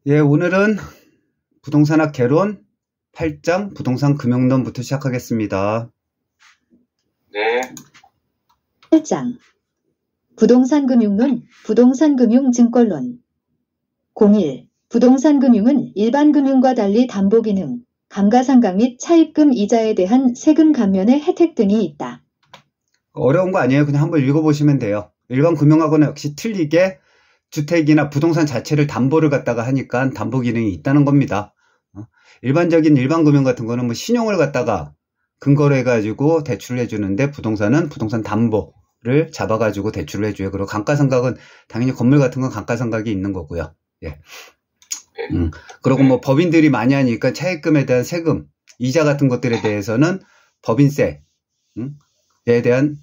예, 오늘은 부동산학 개론 8장 부동산 금융론부터 시작하겠습니다. 네. 8장 부동산 금융론, 부동산 금융 증권론 01. 부동산 금융은 일반 금융과 달리 담보 기능, 감가상각 및 차입금 이자에 대한 세금 감면의 혜택 등이 있다. 어려운 거 아니에요. 그냥 한번 읽어보시면 돼요. 일반 금융하고는 역시 틀리게 주택이나 부동산 자체를 담보를 갖다가 하니까 담보 기능이 있다는 겁니다. 일반적인 일반 금융 같은 거는 뭐 신용을 갖다가 근거로 해가지고 대출을 해주는데 부동산은 부동산 담보를 잡아가지고 대출을 해줘요. 그리고 감가상각은 당연히 건물 같은 건 감가상각이 있는 거고요. 예. 그리고 뭐 법인들이 많이 하니까 차입금에 대한 세금, 이자 같은 것들에 대해서는 법인세에 대한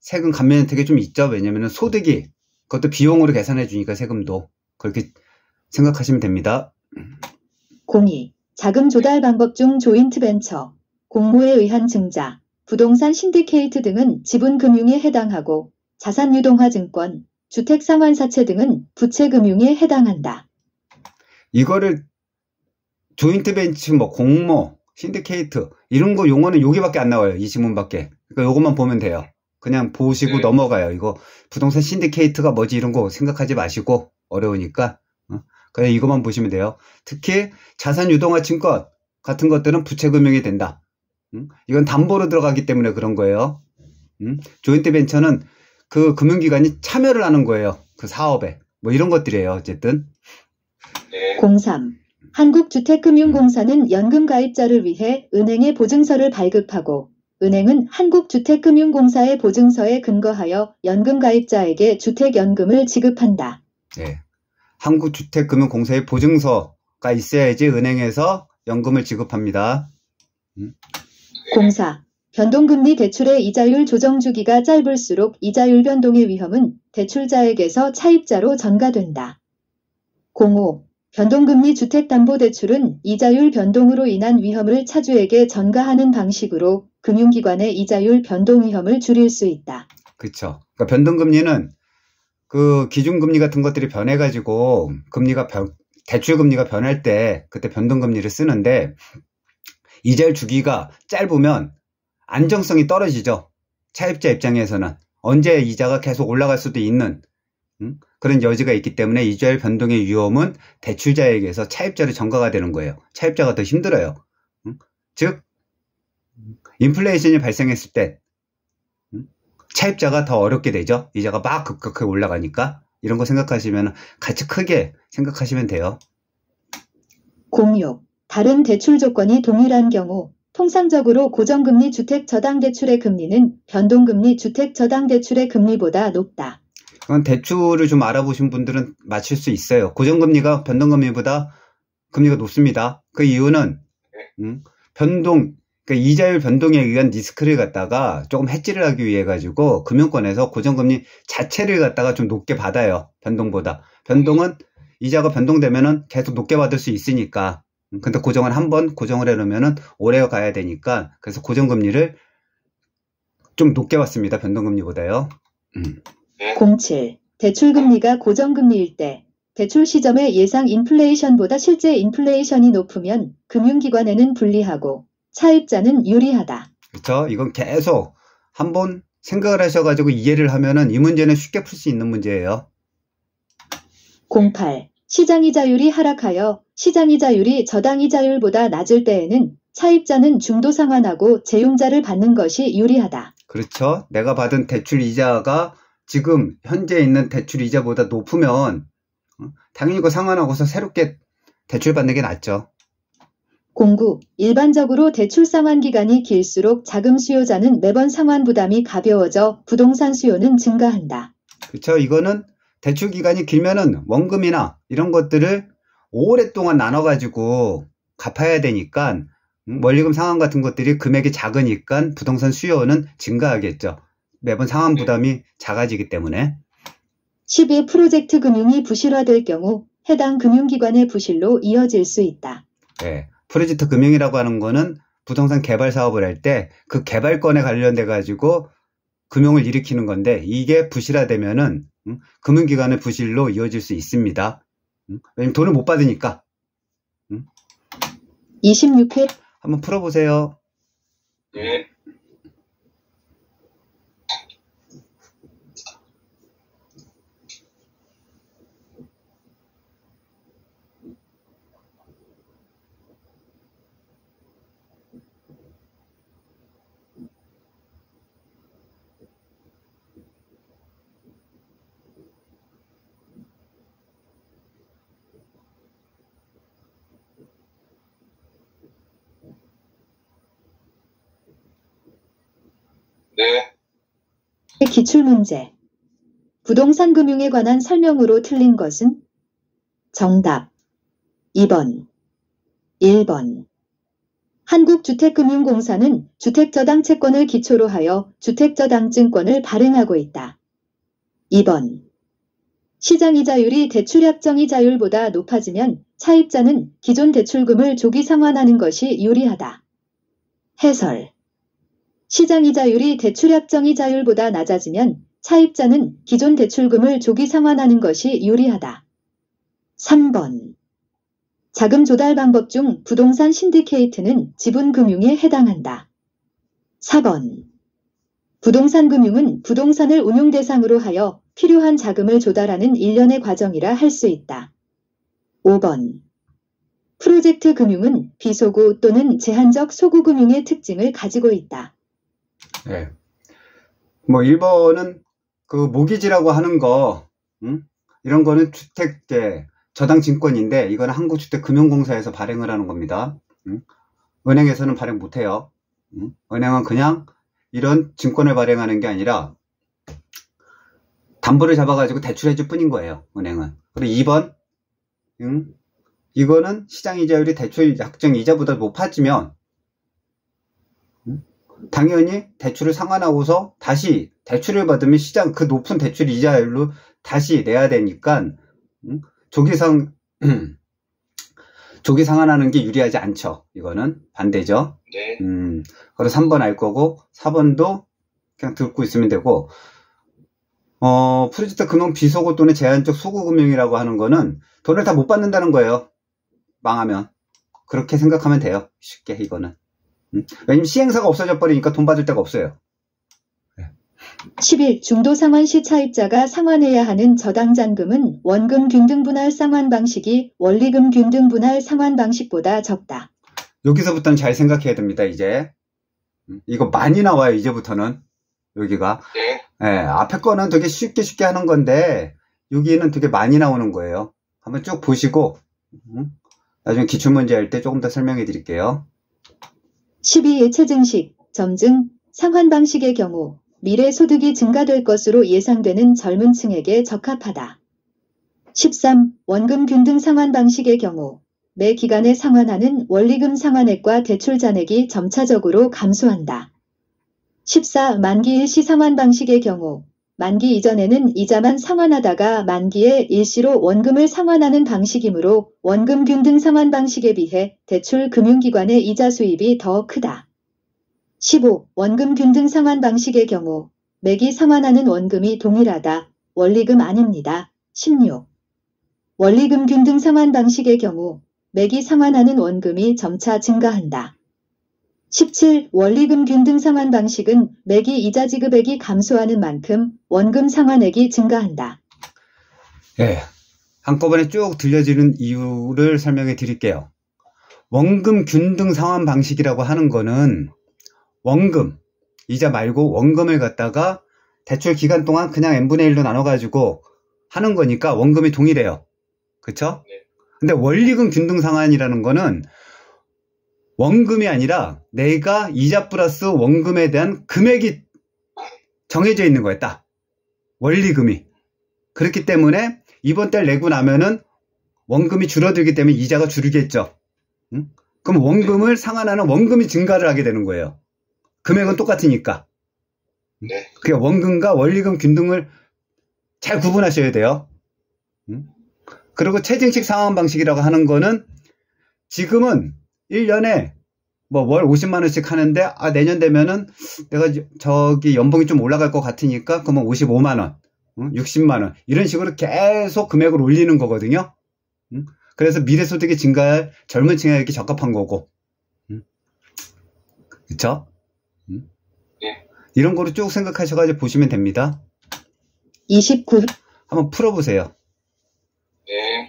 세금 감면 혜택이 좀 있죠. 왜냐면은 소득이 그것도 비용으로 계산해 주니까 세금도 그렇게 생각하시면 됩니다. 02. 자금 조달 방법 중 조인트 벤처, 공모에 의한 증자, 부동산 신디케이트 등은 지분금융에 해당하고 자산유동화 증권, 주택상환사채 등은 부채금융에 해당한다. 이거를 조인트 벤치, 뭐 공모, 신디케이트 이런 거 용어는 여기밖에 안 나와요. 이 지문밖에. 그러니까 요것만 보면 돼요. 그냥 보시고 넘어가요. 이거 부동산 신디케이트가 뭐지 이런 거 생각하지 마시고 어려우니까 그냥 이것만 보시면 돼요. 특히 자산유동화 증권 같은 것들은 부채금융이 된다. 이건 담보로 들어가기 때문에 그런 거예요. 조인트 벤처는 그 금융기관이 참여를 하는 거예요. 그 사업에. 뭐 이런 것들이에요. 어쨌든. 03. 한국주택금융공사는 연금가입자를 위해 은행에 보증서를 발급하고 은행은 한국주택금융공사의 보증서에 근거하여 연금가입자에게 주택연금을 지급한다. 네. 한국주택금융공사의 보증서가 있어야지 은행에서 연금을 지급합니다. 04. 변동금리 대출의 이자율 조정 주기가 짧을수록 이자율 변동의 위험은 대출자에게서 차입자로 전가된다. 05. 변동금리 주택담보대출은 이자율 변동으로 인한 위험을 차주에게 전가하는 방식으로 금융기관의 이자율 변동 위험을 줄일 수 있다. 그렇죠. 그러니까 변동금리는 그 기준금리 같은 것들이 변해가지고 대출금리가 변할 때 그때 변동금리를 쓰는데 이자율 주기가 짧으면 안정성이 떨어지죠. 차입자 입장에서는 언제 이자가 계속 올라갈 수도 있는 그런 여지가 있기 때문에 이자율 변동의 위험은 대출자에게서 차입자로 전가가 되는 거예요. 차입자가 더 힘들어요. 즉 인플레이션이 발생했을 때 차입자가 더 어렵게 되죠. 이자가 막 급격하게 올라가니까 이런 거 생각하시면 같이 크게 생각하시면 돼요. 06. 다른 대출 조건이 동일한 경우 통상적으로 고정금리 주택저당대출의 금리는 변동금리 주택저당대출의 금리보다 높다. 그건 대출을 좀 알아보신 분들은 맞출 수 있어요. 고정금리가 변동금리보다 금리가 높습니다. 그 이유는 그러니까 이자율 변동에 의한 리스크를 갖다가 조금 해지를 하기 위해 가지고 금융권에서 고정금리 자체를 갖다가 좀 높게 받아요. 변동보다. 변동은 이자가 변동되면은 계속 높게 받을 수 있으니까. 근데 고정을 한번 고정을 해놓으면은 오래 가야 되니까 그래서 고정금리를 좀 높게 받습니다. 변동금리보다요. 07. 대출금리가 고정금리일 때 대출 시점의 예상 인플레이션보다 실제 인플레이션이 높으면 금융기관에는 불리하고 차입자는 유리하다. 그렇죠. 이건 계속 한번 생각을 하셔가지고 이해를 하면은 이 문제는 쉽게 풀 수 있는 문제예요. 08. 시장이자율이 하락하여 시장이자율이 저당이자율보다 낮을 때에는 차입자는 중도 상환하고 재융자를 받는 것이 유리하다. 그렇죠. 내가 받은 대출 이자가 지금 현재 있는 대출 이자보다 높으면 당연히 그거 상환하고서 새롭게 대출 받는 게 낫죠. 09. 일반적으로 대출 상환 기간이 길수록 자금 수요자는 매번 상환 부담이 가벼워져 부동산 수요는 증가한다. 그렇죠. 이거는 대출 기간이 길면은 원금이나 이런 것들을 오랫동안 나눠가지고 갚아야 되니까 원리금 상환 같은 것들이 금액이 작으니까 부동산 수요는 증가하겠죠. 매번 상환 부담이 작아지기 때문에. 12. 프로젝트 금융이 부실화될 경우 해당 금융기관의 부실로 이어질 수 있다. 네. 프로젝트 금융이라고 하는 거는 부동산 개발 사업을 할 때 그 개발권에 관련돼 가지고 금융을 일으키는 건데 이게 부실화되면은 금융기관의 부실로 이어질 수 있습니다. 왜냐면 돈을 못 받으니까 26회 한번 풀어보세요. 네. 네. 기출문제. 부동산 금융에 관한 설명으로 틀린 것은? 정답 2번, 1번. 한국주택금융공사는 주택저당채권을 기초로 하여 주택저당증권을 발행하고 있다. 2번. 시장이자율이 대출약정이자율보다 높아지면 차입자는 기존 대출금을 조기 상환하는 것이 유리하다. 해설. 시장이자율이 대출약정이자율보다 낮아지면 차입자는 기존 대출금을 조기 상환하는 것이 유리하다. 3번. 자금 조달 방법 중 부동산 신디케이트는 지분금융에 해당한다. 4번. 부동산 금융은 부동산을 운용 대상으로 하여 필요한 자금을 조달하는 일련의 과정이라 할 수 있다. 5번. 프로젝트 금융은 비소구 또는 제한적 소구 금융의 특징을 가지고 있다. 네. 뭐 1번은 그 모기지라고 하는 거, 이런 거는 주택 저당 증권인데 이거는 한국주택금융공사에서 발행을 하는 겁니다. 은행에서는 발행 못해요. 은행은 그냥 이런 증권을 발행하는 게 아니라 담보를 잡아가지고 대출해줄 뿐인 거예요. 은행은. 그리고 2번, 이거는 시장이자율이 대출 약정 이자보다 높아지면 당연히 대출을 상환하고서 다시 대출을 받으면 시장 그 높은 대출 이자율로 다시 내야 되니까 조기 상환하는 게 유리하지 않죠. 이거는 반대죠. 네. 그래서 3번 알 거고 4번도 그냥 듣고 있으면 되고 프로젝트 금융 비소구 또는 제한적 소구 금융이라고 하는 거는 돈을 다 못 받는다는 거예요. 망하면. 그렇게 생각하면 돼요. 쉽게 이거는. 왜냐면 시행사가 없어져 버리니까 돈 받을 데가 없어요. 10일 중도 상환 시 차입자가 상환해야 하는 저당잔금은 원금 균등 분할 상환 방식이 원리금 균등 분할 상환 방식보다 적다. 여기서부터는 잘 생각해야 됩니다. 이제 이거 많이 나와요. 이제부터는 여기가. 네. 네, 앞에 거는 되게 쉽게 하는 건데 여기는 되게 많이 나오는 거예요. 한번 쭉 보시고 나중에 기출문제 할 때 조금 더 설명해 드릴게요. 12일체 증식, 점증, 상환 방식의 경우 미래 소득이 증가될 것으로 예상되는 젊은 층에게 적합하다. 13. 원금 균등 상환 방식의 경우 매 기간에 상환하는 원리금 상환액과 대출 잔액이 점차적으로 감소한다. 14. 만기 일시 상환 방식의 경우 만기 이전에는 이자만 상환하다가 만기에 일시로 원금을 상환하는 방식이므로 원금 균등 상환 방식에 비해 대출 금융기관의 이자 수입이 더 크다. 15. 원금 균등 상환 방식의 경우 매기 상환하는 원금이 동일하다. 원리금 아닙니다. 16. 원리금 균등 상환 방식의 경우 매기 상환하는 원금이 점차 증가한다. 17. 원리금 균등 상환 방식은 매기 이자 지급액이 감소하는 만큼 원금 상환액이 증가한다. 예, 한꺼번에 쭉 들려지는 이유를 설명해 드릴게요. 원금 균등 상환 방식이라고 하는 거는 원금, 이자 말고 원금을 갖다가 대출 기간 동안 그냥 n분의 1로 나눠가지고 하는 거니까 원금이 동일해요. 그쵸? 네. 근데 원리금 균등 상환이라는 거는 원금이 아니라 내가 이자 플러스 원금에 대한 금액이 정해져 있는 거예요. 딱. 원리금이. 그렇기 때문에 이번 달 내고 나면은 원금이 줄어들기 때문에 이자가 줄겠죠. 그럼 원금을 상환하는 원금이 증가를 하게 되는 거예요. 금액은 똑같으니까. 네. 그러니까 원금과 원리금 균등을 잘 구분하셔야 돼요. 그리고 최증식 상환 방식이라고 하는 거는 지금은 1년에 뭐 월 50만 원씩 하는데 내년 되면은 내가 저기 연봉이 좀 올라갈 것 같으니까 그러면 55만 원, 60만 원 이런 식으로 계속 금액을 올리는 거거든요. 그래서 미래소득이 증가할 젊은 층에게 적합한 거고. 그쵸? 네. 이런 거로 쭉 생각하셔가지고 보시면 됩니다. 29. 한번 풀어보세요. 네.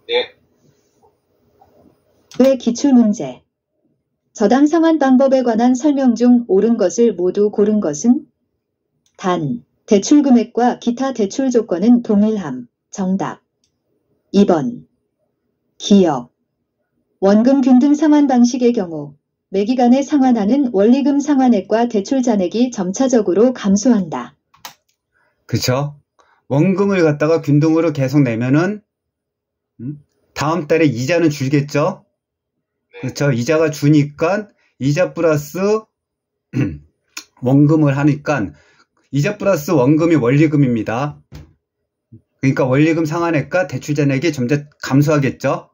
네. 의 기출문제. 저당 상환 방법에 관한 설명 중 옳은 것을 모두 고른 것은? 단, 대출 금액과 기타 대출 조건은 동일함. 정답. 2번. 기역. 원금 균등 상환 방식의 경우 매기간에 상환하는 원리금 상환액과 대출 잔액이 점차적으로 감소한다. 그쵸? 원금을 갖다가 균등으로 계속 내면은 다음 달에 이자는 줄겠죠? 그렇죠? 이자가 주니까 이자 플러스 원금을 하니까 이자 플러스 원금이 원리금입니다. 그러니까 원리금 상환액과 대출 잔액이 점차 감소하겠죠?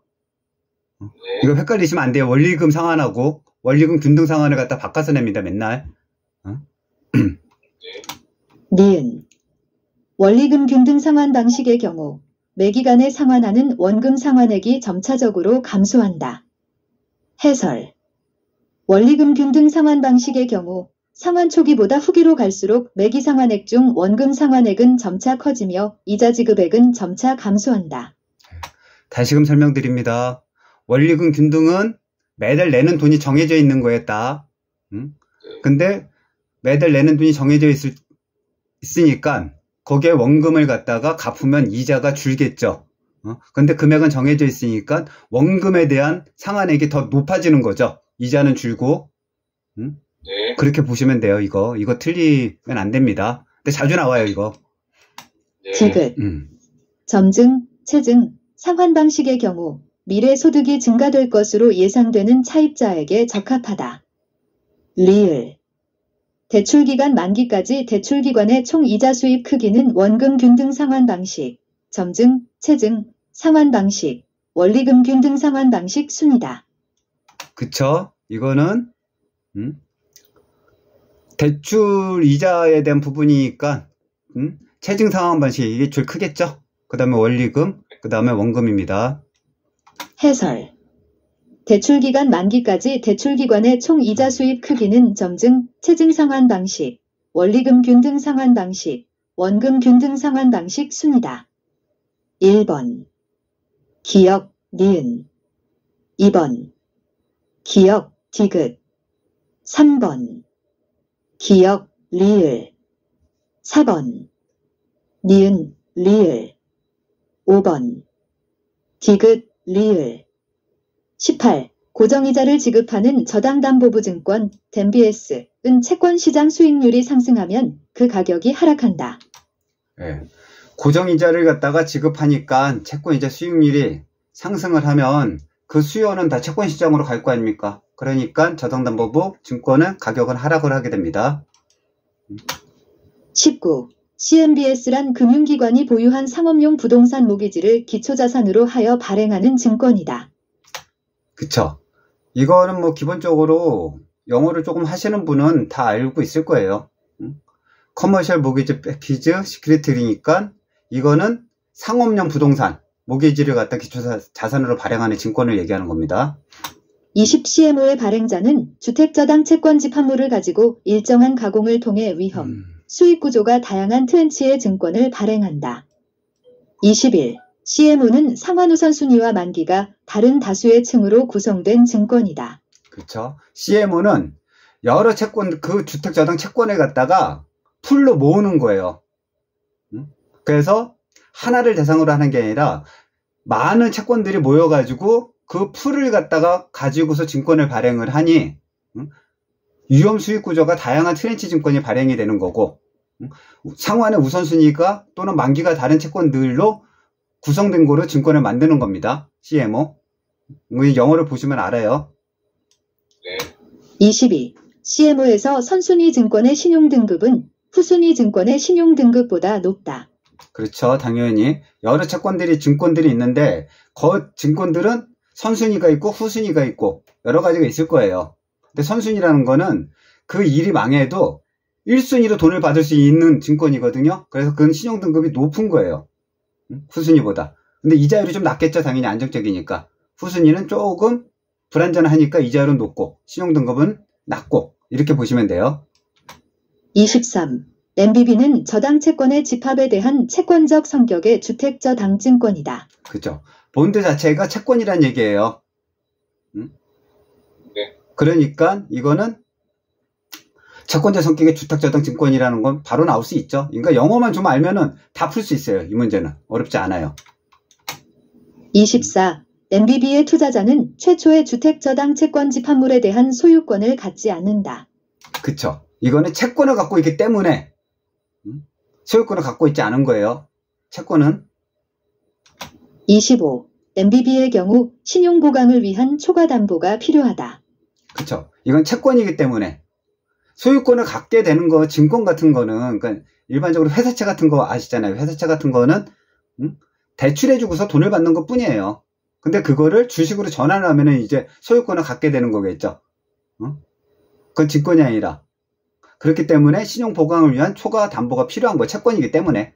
네. 이거 헷갈리시면 안 돼요. 원리금 상환하고 원리금 균등 상환을 갖다 바꿔서 냅니다. 맨날. 니은. 원리금 균등 상환 방식의 경우 매기간에 상환하는 원금 상환액이 점차적으로 감소한다. 해설. 원리금 균등 상환 방식의 경우 상환 초기보다 후기로 갈수록 매기 상환액 중 원금 상환액은 점차 커지며 이자 지급액은 점차 감소한다. 다시금 설명드립니다. 원리금 균등은 매달 내는 돈이 정해져 있는 거에 딱. 근데 매달 내는 돈이 정해져 있으니까 거기에 원금을 갖다가 갚으면 이자가 줄겠죠. 근데 금액은 정해져 있으니까 원금에 대한 상환액이 더 높아지는 거죠. 이자는 줄고. 네. 그렇게 보시면 돼요. 이거 틀리면 안 됩니다. 근데 자주 나와요, 이거. 네. 지급. 점증, 체증, 상환 방식의 경우 미래 소득이 증가될 것으로 예상되는 차입자에게 적합하다. 리을. 대출기간 만기까지 대출기관의 총 이자 수입 크기는 원금 균등 상환 방식, 점증, 체증, 상환 방식, 원리금 균등 상환 방식 순이다. 그쵸? 이거는 대출 이자에 대한 부분이니까 체증 상환 방식 이게 제일 크겠죠? 그 다음에 원리금, 그 다음에 원금입니다. 해설. 대출기간 만기까지 대출기관의 총 이자 수입 크기는 점증, 체증 상환 방식, 원리금 균등 상환 방식, 원금 균등 상환 방식 순이다. 1번. 기역, 니은. 2번. 기역, 디귿. 3번. 기역, 리을. 4번. 니은, 리을. 5번. 디귿, 리을. 18. 고정이자를 지급하는 저당담보부증권, MBS은 채권시장 수익률이 상승하면 그 가격이 하락한다. 네. 고정이자를 갖다가 지급하니까 채권이자 수익률이 상승을 하면 그 수요는 다 채권시장으로 갈 거 아닙니까? 그러니까 저당담보부 증권은 가격은 하락을 하게 됩니다. 19. CMBS란 금융기관이 보유한 상업용 부동산 모기지를 기초자산으로 하여 발행하는 증권이다. 그쵸. 이거는 뭐 기본적으로 영어를 조금 하시는 분은 다 알고 있을 거예요. 커머셜 모기지 패키지 시큐리티니까 이거는 상업용 부동산 모기지를 갖다 기초자산으로 발행하는 증권을 얘기하는 겁니다. 20CMO의 발행자는 주택저당 채권 집합물을 가지고 일정한 가공을 통해 위험, 수익 구조가 다양한 트렌치의 증권을 발행한다. 21. CMO는 상환 우선순위와 만기가 다른 다수의 층으로 구성된 증권이다. 그렇죠. CMO는 여러 채권, 그 주택저당 채권을 갖다가 풀로 모으는 거예요. 그래서 하나를 대상으로 하는 게 아니라 많은 채권들이 모여가지고 그 풀을 갖다가 가지고서 증권을 발행을 하니 위험 수익 구조가 다양한 트렌치 증권이 발행이 되는 거고 상환의 우선순위가 또는 만기가 다른 채권들로 구성된 거로 증권을 만드는 겁니다. CMO. 영어를 보시면 알아요. 네. 22. CMO에서 선순위 증권의 신용등급은 후순위 증권의 신용등급보다 높다. 그렇죠. 당연히 여러 채권들이 증권들이 있는데 그 증권들은 선순위가 있고 후순위가 있고 여러 가지가 있을 거예요. 근데 선순위라는 거는 그 일이 망해도 1순위로 돈을 받을 수 있는 증권이거든요. 그래서 그건 신용등급이 높은 거예요. 후순위보다. 근데 이자율이 좀 낮겠죠. 당연히 안정적이니까. 후순위는 조금 불안전하니까 이자율은 높고 신용등급은 낮고 이렇게 보시면 돼요. 23. MBB는 저당 채권의 집합에 대한 채권적 성격의 주택저당증권이다. 그렇죠. 본드 자체가 채권이란 얘기예요. 네. 그러니까 이거는 채권적 성격의 주택저당증권이라는 건 바로 나올 수 있죠. 그러니까 영어만 좀 알면은 다 풀 수 있어요. 이 문제는 어렵지 않아요. 24. MBB의 투자자는 최초의 주택저당 채권 집합물에 대한 소유권을 갖지 않는다. 그쵸. 이거는 채권을 갖고 있기 때문에 소유권을 갖고 있지 않은 거예요. 채권은. 25. MBB의 경우 신용보강을 위한 초과담보가 필요하다. 그쵸. 이건 채권이기 때문에 소유권을 갖게 되는 거, 증권 같은 거는, 그러니까 일반적으로 회사채 같은 거 아시잖아요. 회사채 같은 거는 대출해주고서 돈을 받는 것 뿐이에요. 근데 그거를 주식으로 전환을 하면은 이제 소유권을 갖게 되는 거겠죠. 그건 증권이 아니라. 그렇기 때문에 신용 보강을 위한 초과 담보가 필요한 거 채권이기 때문에.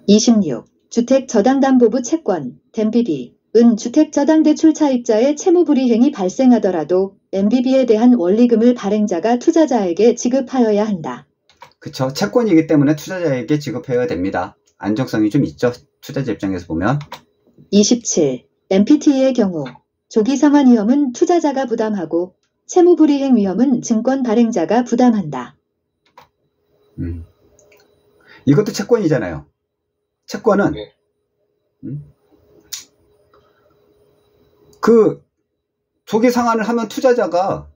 26. 주택저당담보부 채권, MBB은 주택저당대출 차입자의 채무불이행이 발생하더라도 MBB에 대한 원리금을 발행자가 투자자에게 지급하여야 한다. 그쵸. 채권이기 때문에 투자자에게 지급해야 됩니다. 안정성이 좀 있죠. 투자자 입장에서 보면. 27. MPT의 경우 조기상환 위험은 투자자가 부담하고 채무불이행 위험은 증권 발행자가 부담한다. 이것도 채권이잖아요. 채권은 네. 그 조기 상환을 하면 투자자가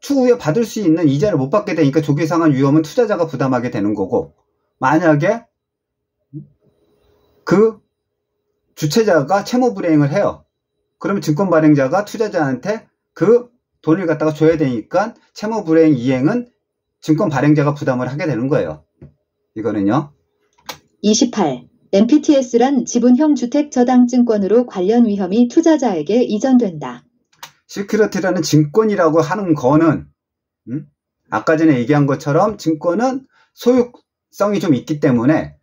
추후에 받을 수 있는 이자를 못 받게 되니까 조기 상환 위험은 투자자가 부담하게 되는 거고, 만약에 그 주체자가 채무 불이행을 해요. 그러면 증권 발행자가 투자자한테 그 돈을 갖다가 줘야 되니까 채무 불이행 이행은 증권 발행자가 부담을 하게 되는 거예요. 이거는요. 28. MPTS란 지분형 주택저당증권으로 관련 위험이 투자자에게 이전된다. 시큐리티라는 증권이라고 하는 거는 아까 전에 얘기한 것처럼 증권은 소유성이 좀 있기 때문에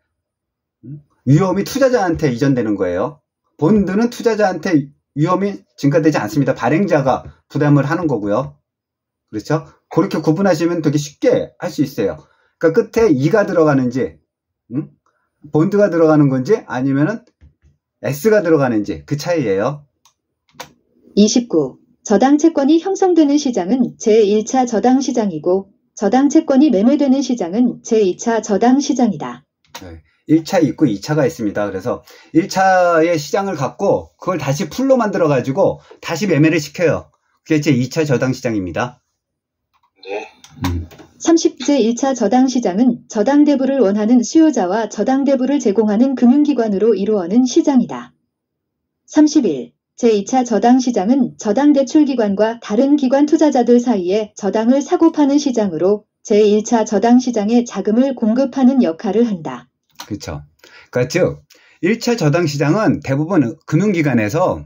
위험이 투자자한테 이전되는 거예요. 본드는 투자자한테 위험이 증가되지 않습니다. 발행자가 부담을 하는 거고요. 그렇죠? 그렇게 구분하시면 되게 쉽게 할 수 있어요. 그러니까 끝에 2가 들어가는지 본드가 들어가는 건지 아니면은 S가 들어가는지 그 차이예요. 29. 저당채권이 형성되는 시장은 제1차 저당시장이고 저당채권이 매매되는 시장은 제2차 저당시장이다. 네. 1차 있고 2차가 있습니다. 그래서 1차의 시장을 갖고 그걸 다시 풀로 만들어 가지고 다시 매매를 시켜요. 그게 제 2차 저당시장입니다. 네. 30제 1차 저당시장은 저당대부를 원하는 수요자와 저당대부를 제공하는 금융기관으로 이루어는 시장이다. 31. 제2차 저당시장은 저당대출기관과 다른 기관 투자자들 사이에 저당을 사고 파는 시장으로 제1차 저당시장에 자금을 공급하는 역할을 한다. 그렇죠. 그러니까 즉 1차 저당시장은 대부분 금융기관에서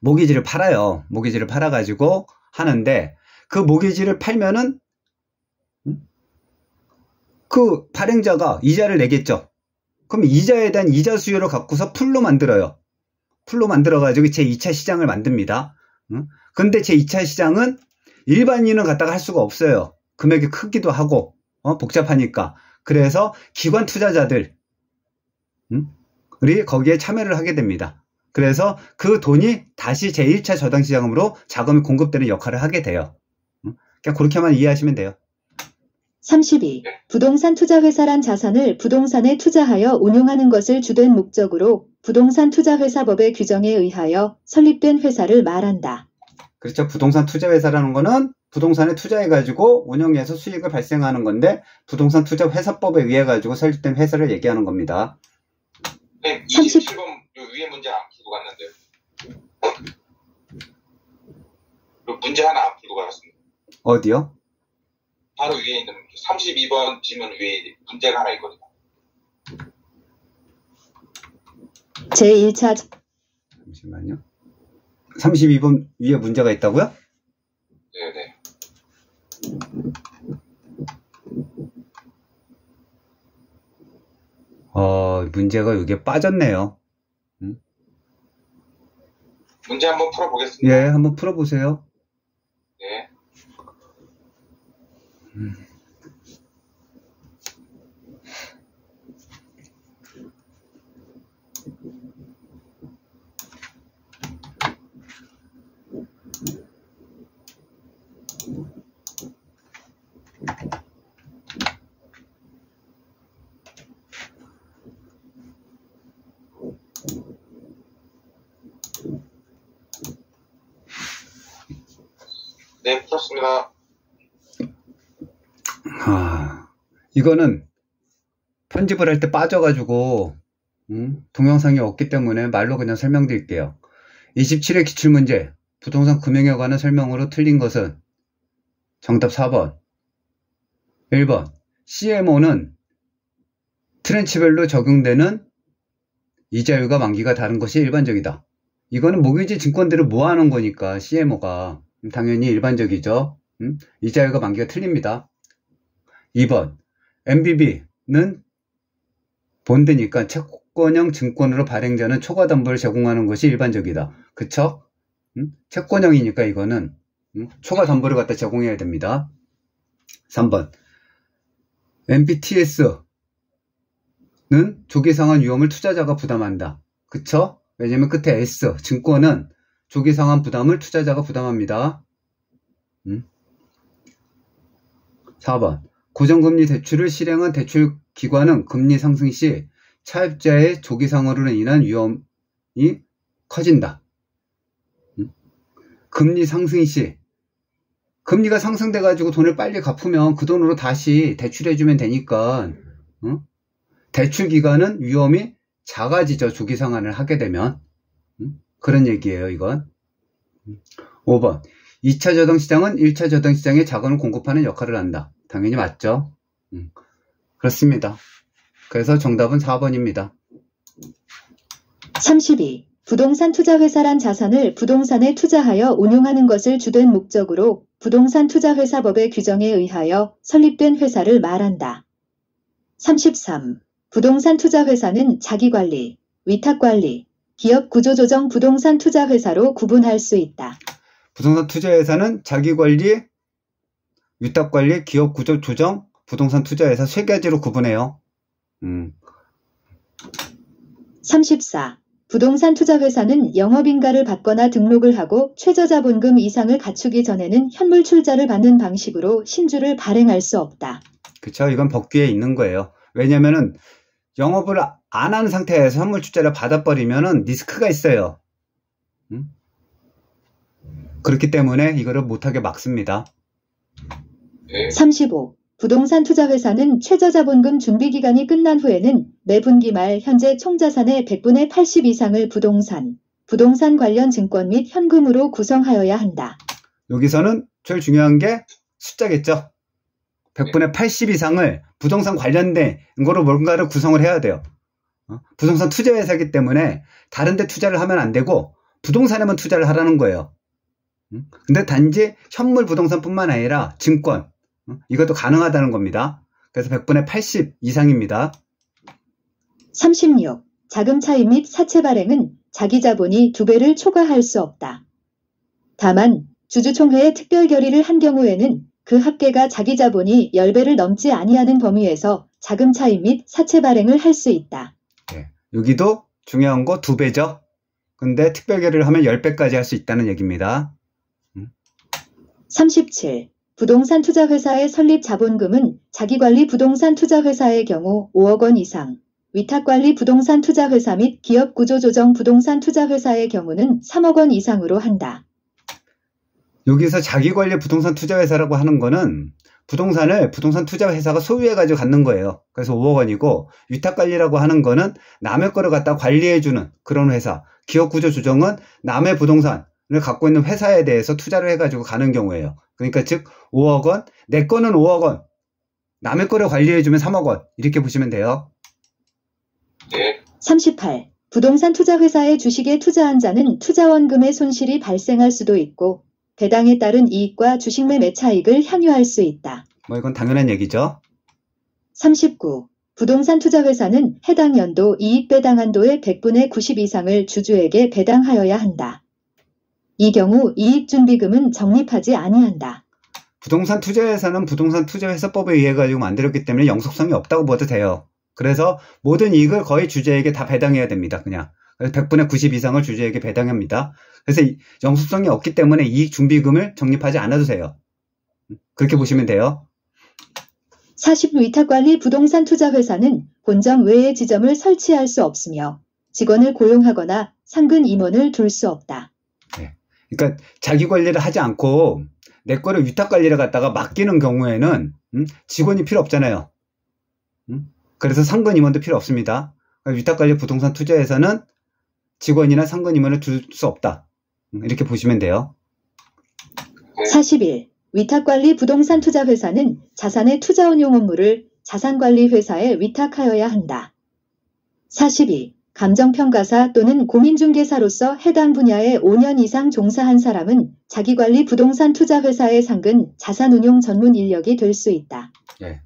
모기지를 팔아요. 모기지를 팔아가지고 하는데 그 모기지를 팔면은 그 발행자가 이자를 내겠죠. 그럼 이자에 대한 이자 수요를 갖고서 풀로 만들어요. 풀로 만들어가지고 제2차 시장을 만듭니다. 근데 제2차 시장은 일반인은 갖다가 할 수가 없어요. 금액이 크기도 하고 복잡하니까. 그래서 기관 투자자들이 거기에 참여를 하게 됩니다. 그래서 그 돈이 다시 제1차 저당시장으로 자금이 공급되는 역할을 하게 돼요. 그냥 그렇게만 이해하시면 돼요. 32. 부동산 투자회사란 자산을 부동산에 투자하여 운용하는 것을 주된 목적으로 부동산 투자회사법의 규정에 의하여 설립된 회사를 말한다. 그렇죠. 부동산 투자회사라는 거는 부동산에 투자해가지고 운영해서 수익을 발생하는 건데 부동산 투자회사법에 의해 가지고 설립된 회사를 얘기하는 겁니다. 네, 27번 위에 문제 안 풀고 갔는데요. 문제 하나 안 풀고 갔습니다. 어디요? 바로 위에 있는 32번 지문 위에 문제가 하나 있거든요. 제1차 잠시만요. 32번 위에 문제가 있다고요? 네네. 문제가 여기에 빠졌네요. 문제 한번 풀어보겠습니다. 예, 한번 풀어보세요. 네. 네, 풀었습니다. 이거는 편집을 할 때 빠져가지고 동영상이 없기 때문에 말로 그냥 설명드릴게요. 27회 기출문제 부동산 금융에 관한 설명으로 틀린 것은 정답 4번 1번 CMO는 트렌치별로 적용되는 이자율과 만기가 다른 것이 일반적이다. 이거는 모기지 증권들을 모아놓은 거니까 CMO가 당연히 일반적이죠. 이자율과 만기가 틀립니다. 2번 MBB는 본드니까 채권형 증권으로 발행되는 초과담보를 제공하는 것이 일반적이다. 그쵸? 채권형이니까 이거는 초과담보를 갖다 제공해야 됩니다. 3번 MPTS는 조기상환 위험을 투자자가 부담한다. 그쵸? 왜냐면 끝에 S 증권은 조기상환 부담을 투자자가 부담합니다. 4번 고정금리 대출을 실행한 대출기관은 금리 상승 시 차입자의 조기상환으로 인한 위험이 커진다. 금리 상승 시 금리가 상승돼 가지고 돈을 빨리 갚으면 그 돈으로 다시 대출해주면 되니까 대출기관은 위험이 작아지죠. 조기상환을 하게 되면. 그런 얘기예요. 이건. 5번 2차 저당시장은 1차 저당시장에 자금을 공급하는 역할을 한다. 당연히 맞죠. 그렇습니다. 그래서 정답은 4번입니다. 32. 부동산 투자회사란 자산을 부동산에 투자하여 운용하는 것을 주된 목적으로 부동산 투자회사법의 규정에 의하여 설립된 회사를 말한다. 33. 부동산 투자회사는 자기관리, 위탁관리, 기업 구조조정 부동산 투자회사로 구분할 수 있다. 부동산 투자회사는 자기관리, 위탁관리, 기업 구조조정, 부동산 투자회사 세 가지로 구분해요. 34. 부동산 투자회사는 영업인가를 받거나 등록을 하고 최저자본금 이상을 갖추기 전에는 현물 출자를 받는 방식으로 신주를 발행할 수 없다. 그쵸. 이건 법규에 있는 거예요. 왜냐면은 영업을 안 하는 상태에서 현물 출자를 받아버리면은 리스크가 있어요. 그렇기 때문에 이거를 못하게 막습니다. 35. 부동산 투자회사는 최저자본금 준비기간이 끝난 후에는 매분기 말 현재 총자산의 100분의 80 이상을 부동산 관련 증권 및 현금으로 구성하여야 한다. 여기서는 제일 중요한 게 숫자겠죠. 100분의 80 이상을 부동산 관련된 거로 뭔가를 구성을 해야 돼요. 부동산 투자회사이기 때문에 다른 데 투자를 하면 안 되고 부동산에만 투자를 하라는 거예요. 근데 단지 현물 부동산뿐만 아니라 증권 이것도 가능하다는 겁니다. 그래서 100분의 80 이상입니다. 36. 자금 차입 및 사채 발행은 자기 자본이 2배를 초과할 수 없다. 다만 주주총회의 특별 결의를 한 경우에는 그 합계가 자기 자본이 10배를 넘지 아니하는 범위에서 자금 차입 및 사채 발행을 할 수 있다. 네, 여기도 중요한 거 2배죠. 근데 특별 결의를 하면 10배까지 할 수 있다는 얘기입니다. 37. 부동산 투자회사의 설립 자본금은 자기관리 부동산 투자회사의 경우 5억 원 이상, 위탁관리 부동산 투자회사 및 기업구조조정 부동산 투자회사의 경우는 3억 원 이상으로 한다. 여기서 자기관리 부동산 투자회사라고 하는 거는 부동산을 부동산 투자회사가 소유해가지고 갖는 거예요. 그래서 5억 원이고, 위탁관리라고 하는 거는 남의 거를 갖다 관리해주는 그런 회사, 기업구조조정은 남의 부동산을 갖고 있는 회사에 대해서 투자를 해가지고 가는 경우예요. 그러니까 즉 5억 원, 내 거는 5억 원, 남의 거를 관리해주면 3억 원, 이렇게 보시면 돼요. 네. 38. 부동산 투자회사의 주식에 투자한 자는 투자원금의 손실이 발생할 수도 있고 배당에 따른 이익과 주식 매매 차익을 향유할 수 있다. 뭐 이건 당연한 얘기죠. 39. 부동산 투자회사는 해당 연도 이익 배당 한도의 100분의 90 이상을 주주에게 배당하여야 한다. 이 경우 이익준비금은 적립하지 아니한다. 부동산 투자회사는 부동산 투자회사법에 의해 가지고 만들었기 때문에 영속성이 없다고 봐도 돼요. 그래서 모든 이익을 거의 주주에게 다 배당해야 됩니다. 그냥. 그래서 100분의 90 이상을 주주에게 배당합니다. 그래서 영속성이 없기 때문에 이익준비금을 적립하지 않아도 돼요. 그렇게 보시면 돼요. 40. 위탁관리 부동산 투자회사는 본점 외에 지점을 설치할 수 없으며 직원을 고용하거나 상근 임원을 둘 수 없다. 네. 그러니까 자기 관리를 하지 않고 내 거를 위탁관리를 갖다가 맡기는 경우에는 직원이 필요 없잖아요. 그래서 상근 임원도 필요 없습니다. 위탁관리 부동산 투자회사는 직원이나 상근 임원을 둘 수 없다. 이렇게 보시면 돼요. 41. 위탁관리 부동산 투자회사는 자산의 투자운용 업무를 자산관리회사에 위탁하여야 한다. 42. 감정평가사 또는 공인중개사로서 해당 분야에 5년 이상 종사한 사람은 자기관리 부동산 투자회사의 상근 자산운용 전문 인력이 될 수 있다. 예.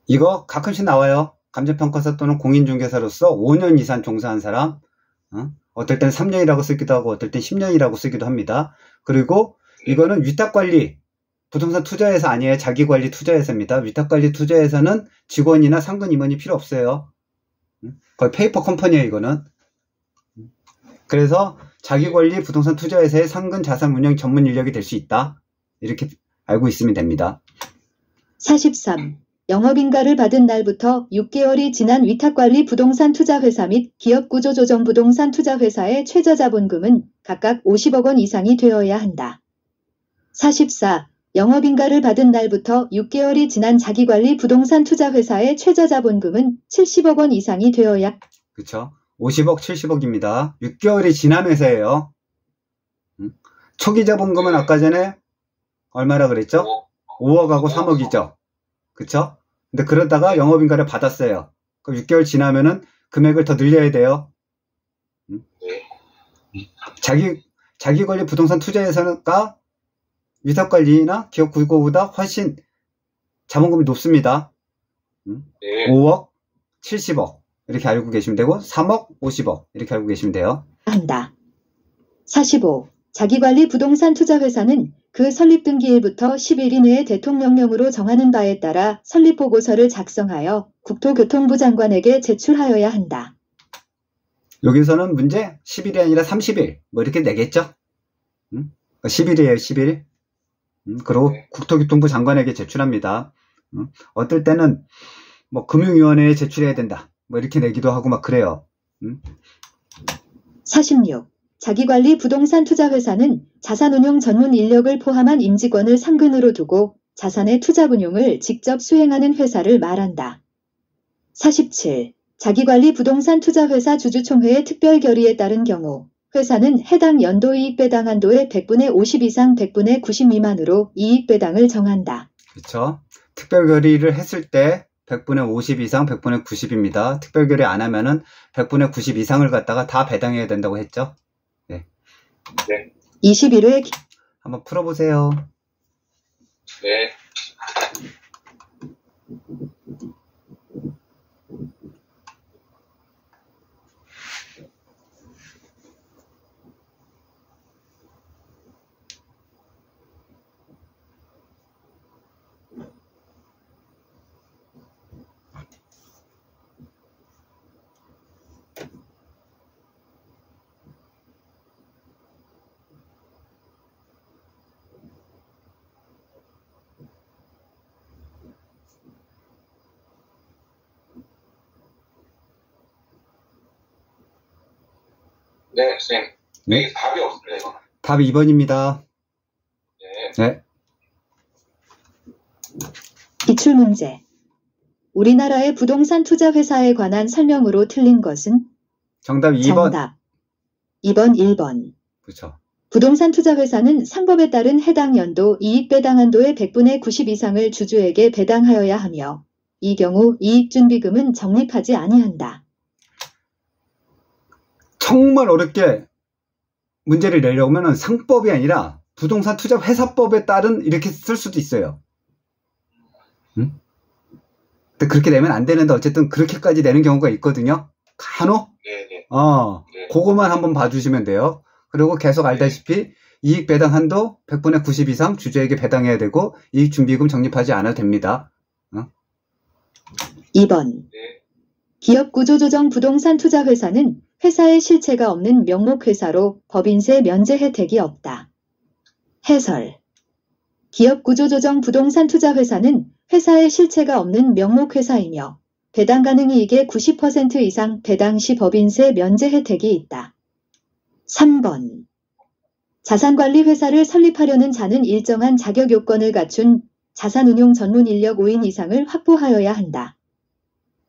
이거 가끔씩 나와요. 감정평가사 또는 공인중개사로서 5년 이상 종사한 사람, 어떨 땐 3년이라고 쓰기도 하고 어떨 땐 10년이라고 쓰기도 합니다. 그리고 이거는 위탁관리 부동산 투자회사 아니에요. 자기관리 투자회사입니다. 위탁관리 투자회사는 직원이나 상근 임원이 필요 없어요. 거의 페이퍼 컴퍼니예요, 이거는. 그래서 자기관리 부동산 투자회사의 상근 자산 운영 전문 인력이 될 수 있다. 이렇게 알고 있으면 됩니다. 43. 영업인가를 받은 날부터 6개월이 지난 위탁관리 부동산 투자회사 및 기업구조조정 부동산 투자회사의 최저자본금은 각각 50억 원 이상이 되어야 한다. 44. 영업인가를 받은 날부터 6개월이 지난 자기관리 부동산 투자회사의 최저자본금은 70억 원 이상이 되어야. 그쵸? 50억, 70억입니다. 6개월이 지난 회사예요. 초기 자본금은 아까 전에 얼마라 그랬죠? 5억하고 3억이죠. 그쵸? 근데 그러다가 영업인가를 받았어요. 그럼 6개월 지나면은 금액을 더 늘려야 돼요. 자기관리 부동산 투자회사가 위탁관리나 기업구조보다 훨씬 자본금이 높습니다. 5억, 70억 이렇게 알고 계시면 되고 3억, 50억 이렇게 알고 계시면 돼요. 한다. 45. 자기관리 부동산 투자회사는 그 설립 등기일부터 10일 이내에 대통령령으로 정하는 바에 따라 설립보고서를 작성하여 국토교통부 장관에게 제출하여야 한다. 여기서는 문제 10일이 아니라 30일 뭐 이렇게 내겠죠? 10일이에요, 10일. 그리고 국토교통부 장관에게 제출합니다. 어떨 때는 뭐 금융위원회에 제출해야 된다. 뭐 이렇게 내기도 하고 막 그래요. 46. 자기관리 부동산 투자회사는 자산운용 전문 인력을 포함한 임직원을 상근으로 두고 자산의 투자분용을 직접 수행하는 회사를 말한다. 47. 자기관리 부동산 투자회사 주주총회의 특별 결의에 따른 경우 회사는 해당 연도 이익 배당 한도의 100분의 50 이상 100분의 90 미만으로 이익 배당을 정한다. 그렇죠. 특별 결의를 했을 때 100분의 50 이상 100분의 90입니다. 특별 결의 안 하면은 100분의 90 이상을 갖다가 다 배당해야 된다고 했죠. 네. 21회 한번 풀어보세요. 네. 네, 선생님. 네. 네, 답이 없습니다, 이거는. 답이 2번입니다. 네. 네. 기출문제. 우리나라의 부동산 투자 회사에 관한 설명으로 틀린 것은? 정답 2번. 정답. 2번 1번. 그렇죠. 부동산 투자 회사는 상법에 따른 해당 연도 이익 배당 한도의 100분의 90 이상을 주주에게 배당하여야 하며 이 경우 이익준비금은 적립하지 아니한다. 정말 어렵게 문제를 내려오면 상법이 아니라 부동산 투자 회사법에 따른 이렇게 쓸 수도 있어요. 응? 근데 그렇게 내면 안 되는데 어쨌든 그렇게까지 내는 경우가 있거든요. 간혹. 네, 네. 네. 그거만 한번 봐주시면 돼요. 그리고 계속 알다시피 이익 배당 한도 100분의 90 이상 주주에게 배당해야 되고 이익 준비금 적립하지 않아도 됩니다. 2번. 네. 기업구조조정 부동산 투자 회사는 회사의 실체가 없는 명목회사로 법인세 면제 혜택이 없다. 해설. 기업구조조정 부동산 투자 회사는 회사의 실체가 없는 명목회사이며 배당 가능 이익의 90% 이상 배당 시 법인세 면제 혜택이 있다. 3번. 자산관리 회사를 설립하려는 자는 일정한 자격 요건을 갖춘 자산운용 전문 인력 5인 이상을 확보하여야 한다.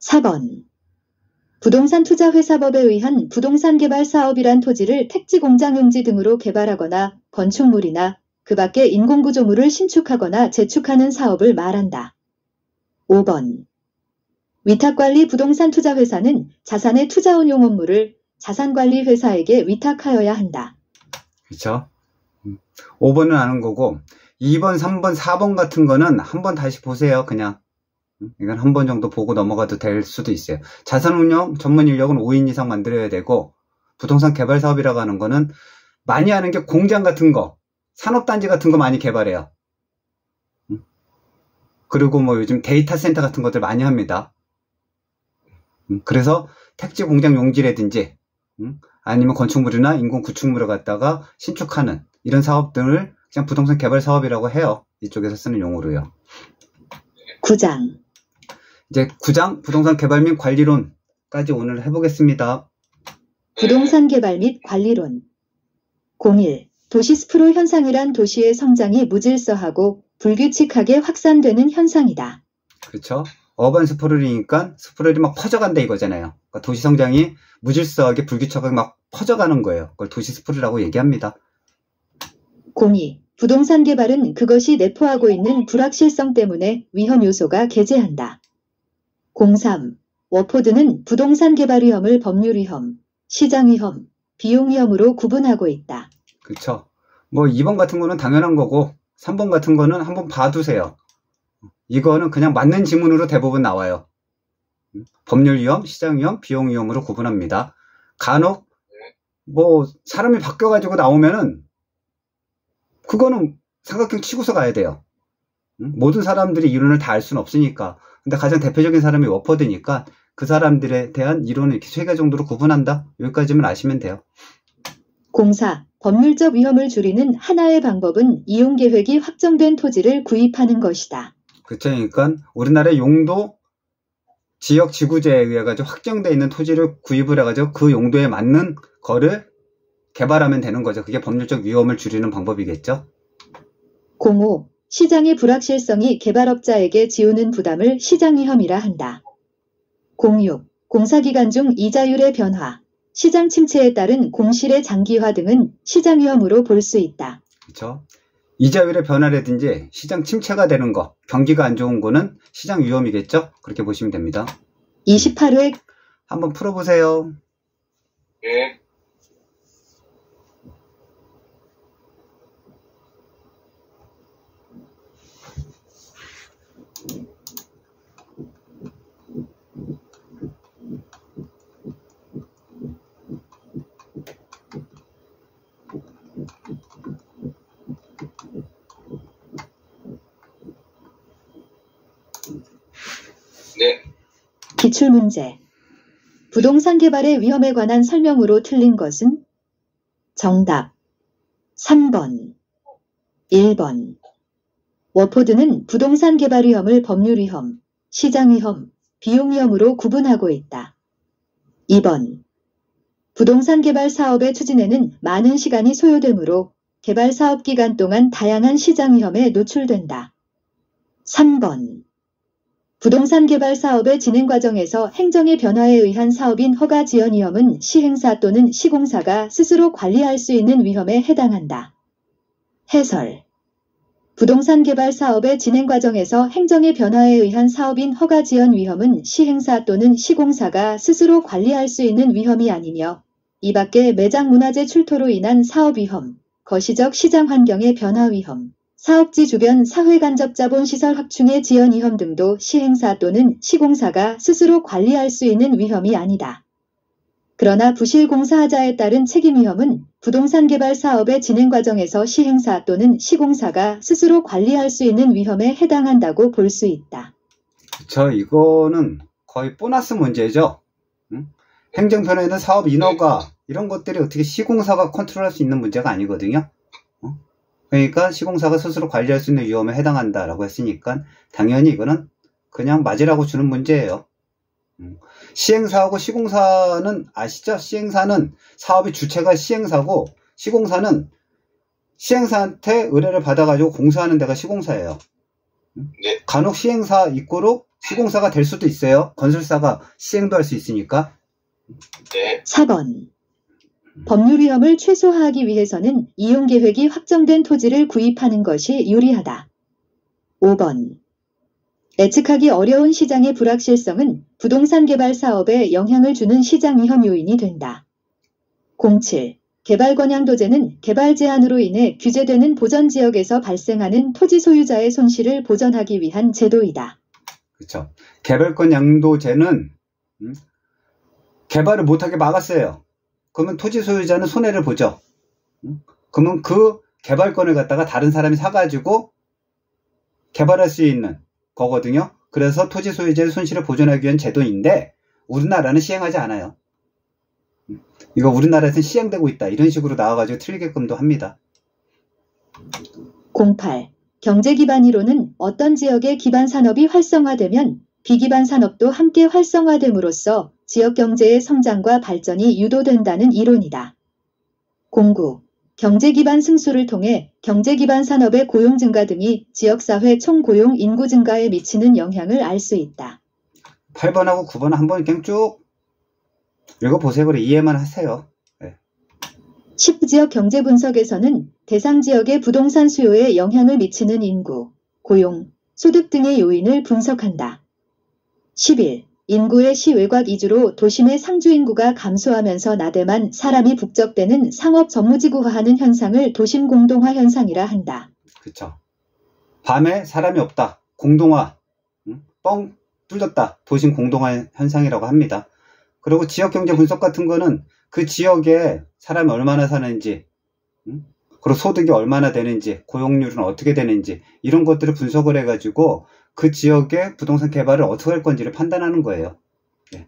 4번. 부동산 투자 회사법에 의한 부동산 개발 사업이란 토지를 택지 공장 용지 등으로 개발하거나 건축물이나 그 밖의 인공구조물을 신축하거나 재축하는 사업을 말한다. 5번. 위탁관리 부동산 투자 회사는 자산의 투자 운용 업무를 자산관리 회사에게 위탁하여야 한다. 그렇죠. 5번은 아는 거고 2번, 3번, 4번 같은 거는 한번 다시 보세요. 그냥 이건 한 번 정도 보고 넘어가도 될 수도 있어요. 자산운용 전문 인력은 5인 이상 만들어야 되고 부동산 개발 사업이라고 하는 거는 많이 하는 게 공장 같은 거, 산업단지 같은 거 많이 개발해요. 그리고 뭐 요즘 데이터 센터 같은 것들 많이 합니다. 그래서 택지 공장 용지라든지 아니면 건축물이나 인공 구축물을 갖다가 신축하는 이런 사업들을 그냥 부동산 개발 사업이라고 해요. 이쪽에서 쓰는 용어로요. 9장. 이제 9장 부동산 개발 및 관리론까지 오늘 해보겠습니다. 부동산 개발 및 관리론. 01. 도시 스프롤 현상이란 도시의 성장이 무질서하고 불규칙하게 확산되는 현상이다. 그렇죠. 어반 스프롤이니까 스프롤이 막 퍼져간다 이거잖아요. 그러니까 도시 성장이 무질서하게 불규칙하게 막 퍼져가는 거예요. 그걸 도시 스프롤이라고 얘기합니다. 02. 부동산 개발은 그것이 내포하고 있는 불확실성 때문에 위험 요소가 개재한다. 03. 워포드는 부동산 개발 위험을 법률 위험, 시장 위험, 비용 위험으로 구분하고 있다. 그렇죠. 뭐 2번 같은 거는 당연한 거고 3번 같은 거는 한번 봐두세요. 이거는 그냥 맞는 지문으로 대부분 나와요. 법률 위험, 시장 위험, 비용 위험으로 구분합니다. 간혹 뭐 사람이 바뀌어가지고 나오면은 그거는 삼각형 치고서 가야 돼요. 모든 사람들이 이론을 다 알 수는 없으니까. 근데 가장 대표적인 사람이 워퍼드니까 그 사람들에 대한 이론을 이렇게 3개 정도로 구분한다. 여기까지만 아시면 돼요. 04. 법률적 위험을 줄이는 하나의 방법은 이용 계획이 확정된 토지를 구입하는 것이다. 그렇죠. 그러니까 우리나라의 용도 지역 지구제에 의해 가지고 확정되어 있는 토지를 구입을 해가지고 그 용도에 맞는 거를 개발하면 되는 거죠. 그게 법률적 위험을 줄이는 방법이겠죠. 05. 시장의 불확실성이 개발업자에게 지우는 부담을 시장 위험이라 한다. 06. 공사기간 중 이자율의 변화, 시장 침체에 따른 공실의 장기화 등은 시장 위험으로 볼 수 있다. 그렇죠. 이자율의 변화라든지 시장 침체가 되는 거, 경기가 안 좋은 거는 시장 위험이겠죠. 그렇게 보시면 됩니다. 28회 한번 풀어보세요. 네. 네. 기출문제. 부동산 개발의 위험에 관한 설명으로 틀린 것은? 정답. 3번. 1번. 워포드는 부동산 개발 위험을 법률 위험, 시장 위험, 비용 위험으로 구분하고 있다. 2번. 부동산 개발 사업의 추진에는 많은 시간이 소요되므로 개발 사업 기간 동안 다양한 시장 위험에 노출된다. 3번. 부동산 개발 사업의 진행 과정에서 행정의 변화에 의한 사업인 허가 지연 위험은 시행사 또는 시공사가 스스로 관리할 수 있는 위험에 해당한다. 해설. 부동산 개발 사업의 진행 과정에서 행정의 변화에 의한 사업인 허가 지연 위험은 시행사 또는 시공사가 스스로 관리할 수 있는 위험이 아니며 이 밖에 매장 문화재 출토로 인한 사업 위험, 거시적 시장 환경의 변화 위험, 사업지 주변 사회 간접 자본 시설 확충의 지연 위험 등도 시행사 또는 시공사가 스스로 관리할 수 있는 위험이 아니다. 그러나 부실 공사하자에 따른 책임 위험은 부동산 개발 사업의 진행 과정에서 시행사 또는 시공사가 스스로 관리할 수 있는 위험에 해당한다고 볼 수 있다. 이거는 거의 보너스 문제죠. 행정 변화에는 사업 인허가 이런 것들이 어떻게 시공사가 컨트롤할 수 있는 문제가 아니거든요. 그러니까 시공사가 스스로 관리할 수 있는 위험에 해당한다라고 했으니까 당연히 이거는 그냥 맞으라고 주는 문제예요. 시행사하고 시공사는 아시죠? 시행사는 사업의 주체가 시행사고 시공사는 시행사한테 의뢰를 받아가지고 공사하는 데가 시공사예요. 네. 간혹 시행사 이꼬로 시공사가 될 수도 있어요. 건설사가 시행도 할 수 있으니까. 네. 4번. 법률 위험을 최소화하기 위해서는 이용 계획이 확정된 토지를 구입하는 것이 유리하다. 5번. 예측하기 어려운 시장의 불확실성은 부동산 개발 사업에 영향을 주는 시장 위험 요인이 된다. 07. 개발 권양도제는 개발 제한으로 인해 규제되는 보전 지역에서 발생하는 토지 소유자의 손실을 보전하기 위한 제도이다. 그렇죠. 개발권 양도제는 개발을 못하게 막았어요. 그러면 토지 소유자는 손해를 보죠. 그러면 그 개발권을 갖다가 다른 사람이 사가지고 개발할 수 있는 거거든요. 그래서 토지 소유자의 손실을 보전하기 위한 제도인데 우리나라는 시행하지 않아요. 이거 우리나라에서는 시행되고 있다. 이런 식으로 나와가지고 틀리게끔도 합니다. 08. 경제 기반 이론은 어떤 지역의 기반 산업이 활성화되면 비기반 산업도 함께 활성화됨으로써 지역 경제의 성장과 발전이 유도된다는 이론이다. 09. 경제 기반 승수를 통해 경제 기반 산업의 고용 증가 등이 지역사회 총 고용 인구 증가에 미치는 영향을 알 수 있다. 8번하고 9번은 한번 그냥 쭉 읽어보세요. 그래 이해만 하세요. 네. 10지역 경제 분석에서는 대상 지역의 부동산 수요에 영향을 미치는 인구, 고용, 소득 등의 요인을 분석한다. 11. 인구의 시외곽 이주로 도심의 상주 인구가 감소하면서 나대만 사람이 북적대는 상업 전무지구화하는 현상을 도심 공동화 현상이라 한다. 그쵸. 밤에 사람이 없다. 공동화. 뻥 뚫렸다. 도심 공동화 현상이라고 합니다. 그리고 지역경제 분석 같은 거는 그 지역에 사람이 얼마나 사는지, 그리고 소득이 얼마나 되는지, 고용률은 어떻게 되는지 이런 것들을 분석을 해가지고 그 지역의 부동산 개발을 어떻게 할 건지를 판단하는 거예요. 네.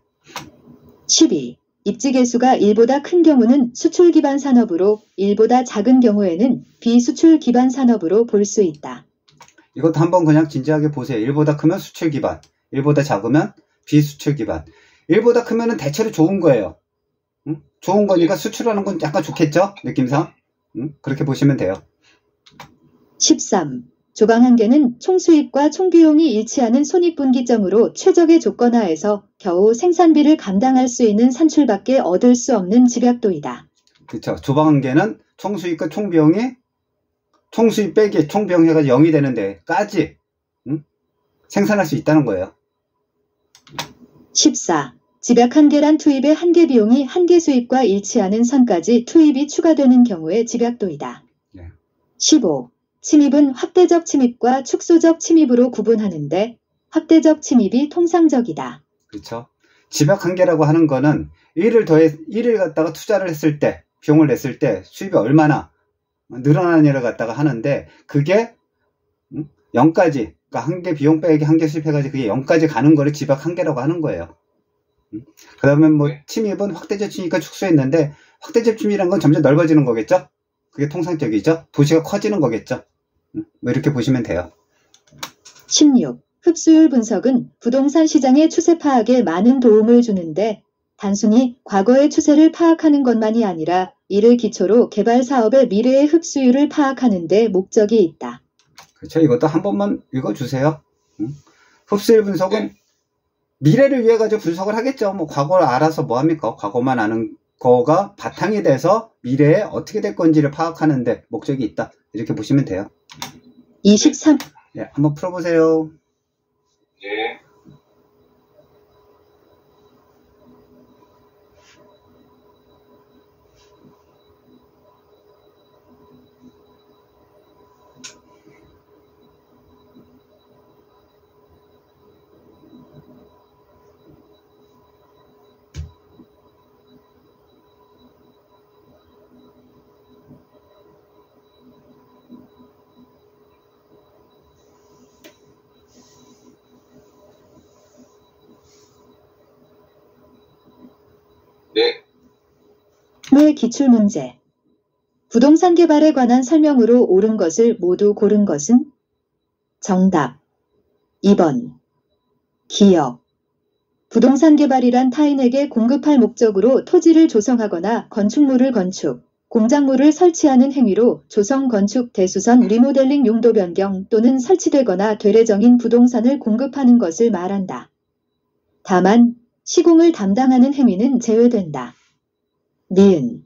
12. 입지 개수가 1보다 큰 경우는 수출 기반 산업으로 1보다 작은 경우에는 비수출 기반 산업으로 볼 수 있다. 이것도 한번 그냥 진지하게 보세요. 1보다 크면 수출 기반, 1보다 작으면 비수출 기반. 1보다 크면은 대체로 좋은 거예요. 좋은 거니까 수출하는 건 약간 좋겠죠? 느낌상. 그렇게 보시면 돼요. 13. 조방 한계는 총수입과 총비용이 일치하는 손익분기점으로 최적의 조건 하에서 겨우 생산비를 감당할 수 있는 산출밖에 얻을 수 없는 집약도이다. 그렇죠. 조방 한계는 총수입과 총비용이 총수입 빼기 총비용 해가지고 0이 되는 데까지 생산할 수 있다는 거예요. 14. 집약 한계란 투입의 한계 비용이 한계 수입과 일치하는 선까지 투입이 추가되는 경우의 집약도이다. 네. 15. 침입은 확대적 침입과 축소적 침입으로 구분하는데 확대적 침입이 통상적이다. 그렇죠. 집약 한계라고 하는 거는 일을 갖다가 투자를 했을 때, 비용을 냈을 때 수입이 얼마나 늘어나느냐를 갖다가 하는데 그게 0까지, 그러니까 한계 비용 빼기 한계 수입 해가지고 그게 0까지 가는 거를 집약 한계라고 하는 거예요. 그 다음에 뭐 침입은 확대적 침입과 축소했는데 확대적 침입이란 건 점점 넓어지는 거겠죠? 그게 통상적이죠? 도시가 커지는 거겠죠? 뭐 이렇게 보시면 돼요. 16. 흡수율 분석은 부동산 시장의 추세 파악에 많은 도움을 주는데 단순히 과거의 추세를 파악하는 것만이 아니라 이를 기초로 개발 사업의 미래의 흡수율을 파악하는 데 목적이 있다. 그렇죠. 이것도 한 번만 읽어주세요. 흡수율 분석은 미래를 위해 가지고 분석을 하겠죠. 뭐 과거를 알아서 뭐 합니까? 과거만 아는 거가 바탕이 돼서 미래에 어떻게 될 건지를 파악하는데 목적이 있다. 이렇게 보시면 돼요. 23. 네, 한번 풀어보세요. 예. 네. 의 기출문제. 부동산 개발에 관한 설명으로 옳은 것을 모두 고른 것은? 정답. 2번. 기역. 부동산 개발이란 타인에게 공급할 목적으로 토지를 조성하거나 건축물을 건축, 공작물을 설치하는 행위로 조성, 건축, 대수선, 리모델링 용도 변경 또는 설치되거나 되례정인 부동산을 공급하는 것을 말한다. 다만 시공을 담당하는 행위는 제외된다. 니은.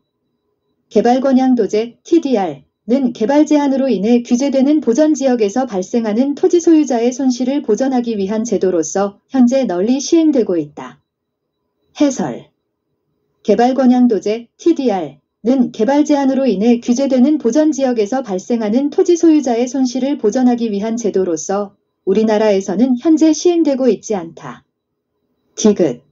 개발권양도제 TDR는 개발 제한으로 인해 규제되는 보전지역에서 발생하는 토지 소유자의 손실을 보전하기 위한 제도로서 현재 널리 시행되고 있다. 해설. 개발권양도제 TDR는 개발 제한으로 인해 규제되는 보전지역에서 발생하는 토지 소유자의 손실을 보전하기 위한 제도로서 우리나라에서는 현재 시행되고 있지 않다. 디귿.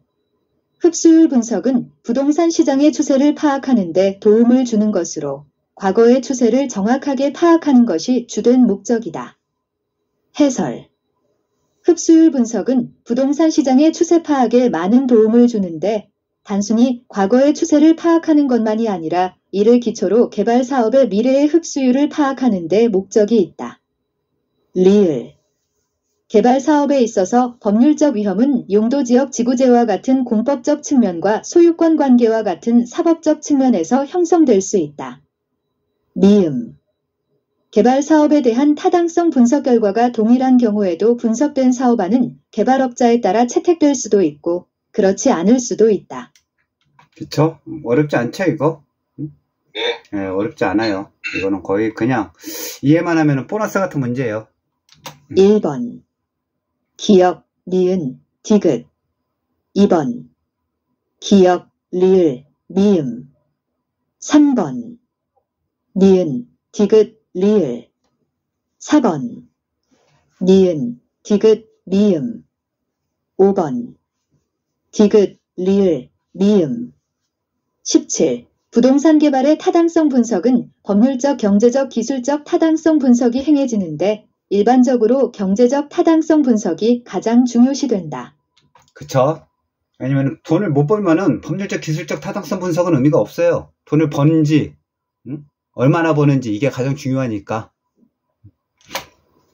흡수율 분석은 부동산 시장의 추세를 파악하는 데 도움을 주는 것으로 과거의 추세를 정확하게 파악하는 것이 주된 목적이다. 해설. 흡수율 분석은 부동산 시장의 추세 파악에 많은 도움을 주는데 단순히 과거의 추세를 파악하는 것만이 아니라 이를 기초로 개발 사업의 미래의 흡수율을 파악하는 데 목적이 있다. 리을. 개발 사업에 있어서 법률적 위험은 용도지역 지구재와 같은 공법적 측면과 소유권 관계와 같은 사법적 측면에서 형성될 수 있다. 미음. 개발 사업에 대한 타당성 분석 결과가 동일한 경우에도 분석된 사업안은 개발업자에 따라 채택될 수도 있고 그렇지 않을 수도 있다. 그쵸? 어렵지 않죠, 이거? 네. 네, 어렵지 않아요. 이거는 거의 그냥 이해만 하면 보너스 같은 문제예요. 1번. 기역, 니은, 디귿. 2번. 기역, 리을, 미음. 3번. 니은, 디귿, 리을. 4번. 니은, 디귿, 미음. 5번. 디귿, 리을, 미음. 17. 부동산 개발의 타당성 분석은 법률적, 경제적, 기술적 타당성 분석이 행해지는데 일반적으로 경제적 타당성 분석이 가장 중요시된다. 그쵸? 왜냐면 돈을 못 벌면은 법률적, 기술적 타당성 분석은 의미가 없어요. 돈을 버는지, 얼마나 버는지 이게 가장 중요하니까.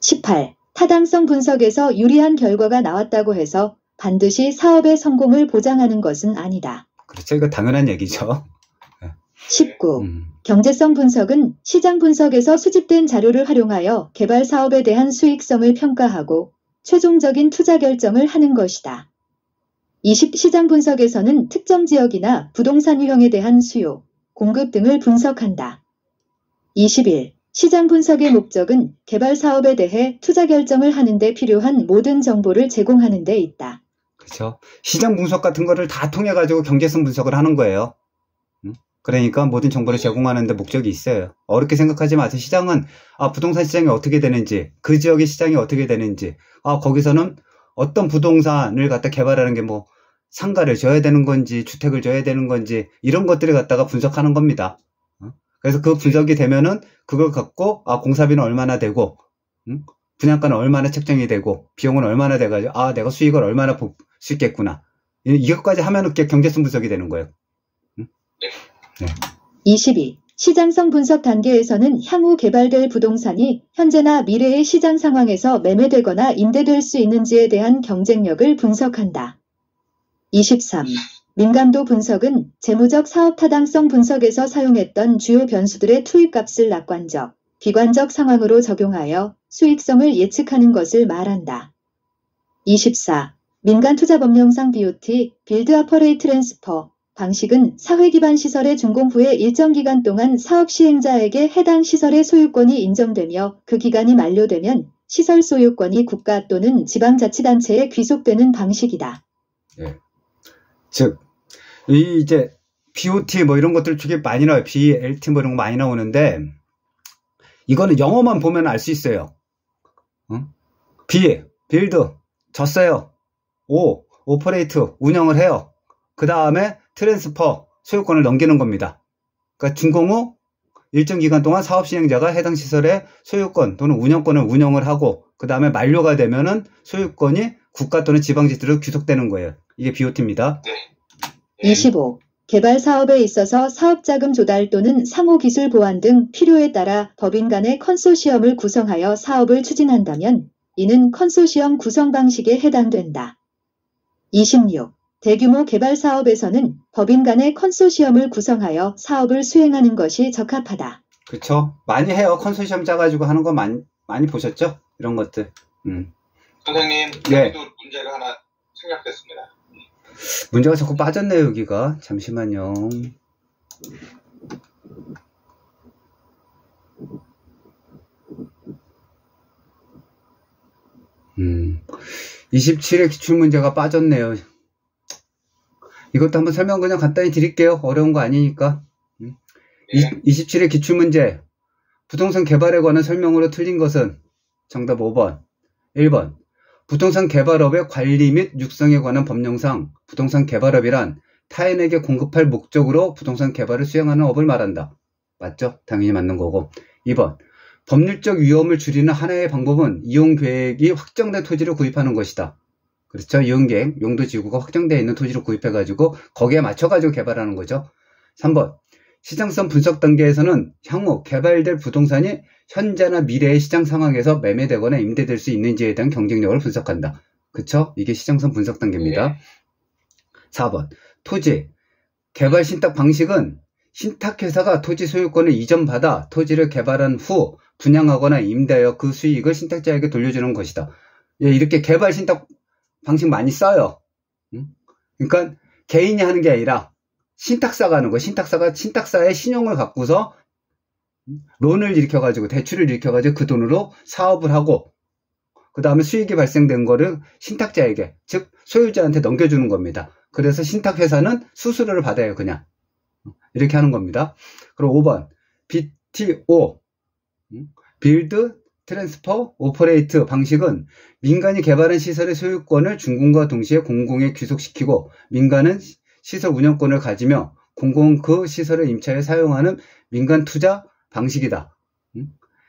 18. 타당성 분석에서 유리한 결과가 나왔다고 해서 반드시 사업의 성공을 보장하는 것은 아니다. 그렇죠. 이거 당연한 얘기죠. 19. 경제성 분석은 시장 분석에서 수집된 자료를 활용하여 개발 사업에 대한 수익성을 평가하고 최종적인 투자 결정을 하는 것이다. 20. 시장 분석에서는 특정 지역이나 부동산 유형에 대한 수요, 공급 등을 분석한다. 21. 시장 분석의 목적은 개발 사업에 대해 투자 결정을 하는 데 필요한 모든 정보를 제공하는 데 있다. 그렇죠. 시장 분석 같은 거를 다 통해 가지고 경제성 분석을 하는 거예요. 그러니까 모든 정보를 제공하는 데 목적이 있어요. 어렵게 생각하지 마세요. 시장은 부동산 시장이 어떻게 되는지, 그 지역의 시장이 어떻게 되는지, 거기서는 어떤 부동산을 갖다 개발하는 게 뭐 상가를 줘야 되는 건지 주택을 줘야 되는 건지 이런 것들을 갖다가 분석하는 겁니다. 그래서 그 분석이 되면은 그걸 갖고 공사비는 얼마나 되고 분양가는 얼마나 책정이 되고 비용은 얼마나 돼가지고 내가 수익을 얼마나 볼 수 있겠구나. 이것까지 하면은 그게 경제성 분석이 되는 거예요. 네. 22. 시장성 분석 단계에서는 향후 개발될 부동산이 현재나 미래의 시장 상황에서 매매되거나 임대될 수 있는지에 대한 경쟁력을 분석한다. 23. 민감도 분석은 재무적 사업 타당성 분석에서 사용했던 주요 변수들의 투입값을 낙관적, 비관적 상황으로 적용하여 수익성을 예측하는 것을 말한다. 24. 민간투자법령상 BOT, 빌드 어퍼레이트 트랜스퍼 방식은 사회기반 시설의 준공 후에 일정 기간 동안 사업 시행자에게 해당 시설의 소유권이 인정되며 그 기간이 만료되면 시설 소유권이 국가 또는 지방자치단체에 귀속되는 방식이다. 예. 즉, 이제 BOT 뭐 이런 것들 되게 많이 나와요. BLT 뭐 이런 거 많이 나오는데 이거는 영어만 보면 알 수 있어요. 빌드 졌어요. 오퍼레이트 운영을 해요. 그 다음에 트랜스퍼 소유권을 넘기는 겁니다. 그러니까 준공 후 일정 기간 동안 사업 시행자가 해당 시설의 소유권 또는 운영권을 운영을 하고 그 다음에 만료가 되면은 소유권이 국가 또는 지방자치로 귀속되는 거예요. 이게 BOT입니다. 25. 개발 사업에 있어서 사업자금 조달 또는 상호기술 보완 등 필요에 따라 법인 간의 컨소시엄을 구성하여 사업을 추진한다면 이는 컨소시엄 구성 방식에 해당된다. 26. 대규모 개발 사업에서는 법인 간의 컨소시엄을 구성하여 사업을 수행하는 것이 적합하다. 그렇죠. 많이 해요. 컨소시엄 짜가지고 하는 거 많이 보셨죠? 이런 것들. 선생님, 네. 여기도 문제가 하나 생략됐습니다. 문제가 자꾸 빠졌네요, 여기가. 잠시만요. 27의 기출문제가 빠졌네요. 이것도 한번 설명 그냥 간단히 드릴게요. 어려운 거 아니니까. 27의 기출문제. 부동산 개발에 관한 설명으로 틀린 것은 정답 5번. 1번. 부동산 개발업의 관리 및 육성에 관한 법령상 부동산 개발업이란 타인에게 공급할 목적으로 부동산 개발을 수행하는 업을 말한다. 맞죠? 당연히 맞는 거고. 2번. 법률적 위험을 줄이는 하나의 방법은 이용계획이 확정된 토지를 구입하는 것이다. 그렇죠? 이용계획, 용도지구가 확정되어 있는 토지를 구입해가지고 거기에 맞춰가지고 개발하는 거죠. 3번. 시장성 분석 단계에서는 향후 개발될 부동산이 현재나 미래의 시장 상황에서 매매되거나 임대될 수 있는지에 대한 경쟁력을 분석한다. 그쵸? 이게 시장성 분석 단계입니다. 4번. 토지. 개발 신탁 방식은 신탁회사가 토지 소유권을 이전받아 토지를 개발한 후 분양하거나 임대하여 그 수익을 신탁자에게 돌려주는 것이다. 예, 이렇게 개발 신탁 방식 많이 써요. 그러니까 개인이 하는 게 아니라 신탁사가 하는 거예요. 신탁사가 신탁사의 신용을 갖고서 론을 일으켜가지고 대출을 일으켜가지고 그 돈으로 사업을 하고 그 다음에 수익이 발생된 거를 신탁자에게 즉 소유자한테 넘겨주는 겁니다. 그래서 신탁회사는 수수료를 받아요. 그냥 이렇게 하는 겁니다. 그럼 5번 BTO 빌드 트랜스퍼 오퍼레이트 방식은 민간이 개발한 시설의 소유권을 준공과 동시에 공공에 귀속시키고 민간은 시설 운영권을 가지며 공공은 그 시설을 임차에 사용하는 민간 투자 방식이다.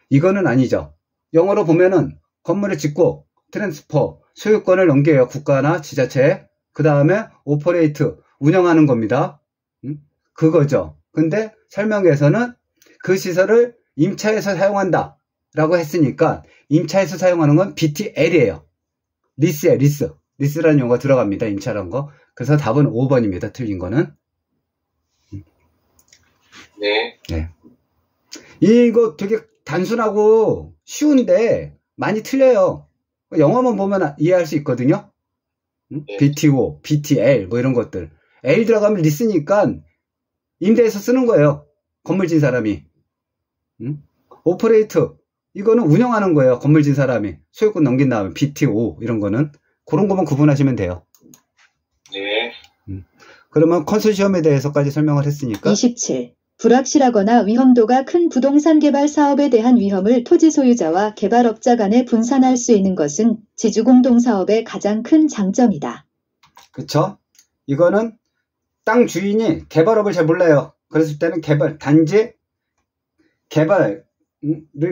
이거는 아니죠. 영어로 보면은 건물을 짓고 트랜스퍼 소유권을 넘겨요. 국가나 지자체에. 그 다음에 오퍼레이트 운영하는 겁니다. 그거죠. 근데 설명에서는 그 시설을 임차에서 사용한다 라고 했으니까 임차에서 사용하는 건 BTL이에요. 리스예요. 리스라는 용어가 들어갑니다. 임차라는 거. 그래서 답은 5번입니다. 틀린 거는. 네. 이거 되게 단순하고 쉬운데 많이 틀려요. 영어만 보면 이해할 수 있거든요. BTO, BTL 뭐 이런 것들. L 들어가면 리스니까 임대해서 쓰는 거예요. 건물 진 사람이. 오퍼레이트 이거는 운영하는 거예요. 건물 진 사람이. 소유권 넘긴 다음에 BTO 이런 거는. 그런 것만 구분하시면 돼요. 네. 그러면 컨소시엄에 대해서까지 설명을 했으니까 27. 불확실하거나 위험도가 큰 부동산 개발 사업에 대한 위험을 토지 소유자와 개발업자 간에 분산할 수 있는 것은 지주공동사업의 가장 큰 장점이다. 그쵸? 이거는 땅 주인이 개발업을 잘 몰라요. 그랬을 때는 단지 개발을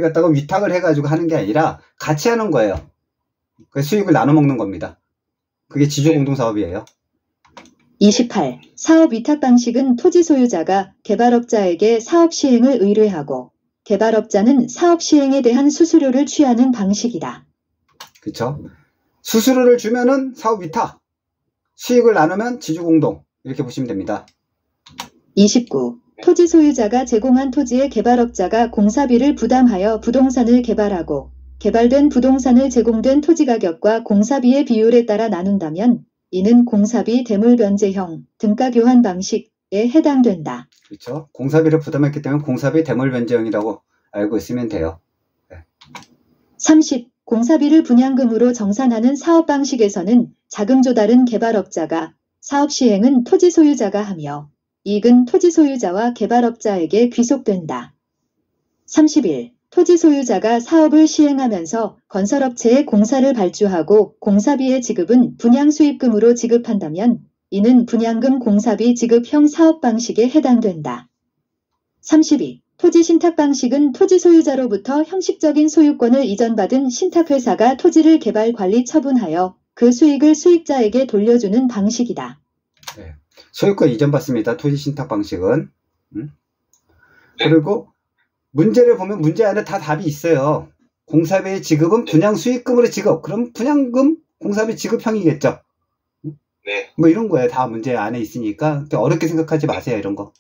갖다가 위탁을 해가지고 하는 게 아니라 같이 하는 거예요. 그 수익을 나눠 먹는 겁니다. 그게 지주공동사업이에요. 28. 사업 위탁 방식은 토지 소유자가 개발업자에게 사업 시행을 의뢰하고 개발업자는 사업 시행에 대한 수수료를 취하는 방식이다. 그쵸? 수수료를 주면은 사업 위탁, 수익을 나누면 지주공동 이렇게 보시면 됩니다. 29. 토지 소유자가 제공한 토지의 개발업자가 공사비를 부담하여 부동산을 개발하고 개발된 부동산을 제공된 토지 가격과 공사비의 비율에 따라 나눈다면 이는 공사비 대물변제형 등가 교환 방식에 해당된다. 그렇죠. 공사비를 부담했기 때문에 공사비 대물변제형이라고 알고 있으면 돼요. 네. 30. 공사비를 분양금으로 정산하는 사업 방식에서는 자금 조달은 개발업자가, 사업 시행은 토지 소유자가 하며 이익은 토지 소유자와 개발업자에게 귀속된다. 31. 토지 소유자가 사업을 시행하면서 건설업체에 공사를 발주하고 공사비의 지급은 분양 수익금으로 지급한다면 이는 분양금 공사비 지급형 사업 방식에 해당된다. 32. 토지 신탁 방식은 토지 소유자로부터 형식적인 소유권을 이전받은 신탁회사가 토지를 개발 관리 처분하여 그 수익을 수익자에게 돌려주는 방식이다. 네. 소유권 이전받습니다. 토지 신탁 방식은. 그리고 문제를 보면 문제 안에 다 답이 있어요. 공사비의 지급은 분양 수익금으로 지급. 그럼 분양금 공사비 지급형이겠죠. 네. 뭐 이런 거예요. 다 문제 안에 있으니까 어렵게 생각하지 마세요. 이런 거.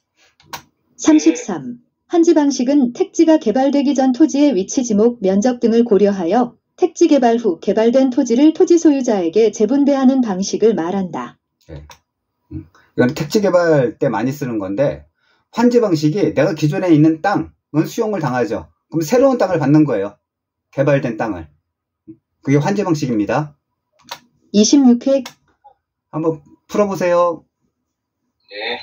33. 환지 방식은 택지가 개발되기 전 토지의 위치, 지목, 면적 등을 고려하여 택지 개발 후 개발된 토지를 토지 소유자에게 재분배하는 방식을 말한다. 네. 이건 택지 개발 때 많이 쓰는 건데 환지 방식이 내가 기존에 있는 땅은 수용을 당하죠. 그럼 새로운 땅을 받는 거예요. 개발된 땅을. 그게 환지 방식입니다. 26회 한번 풀어보세요. 네.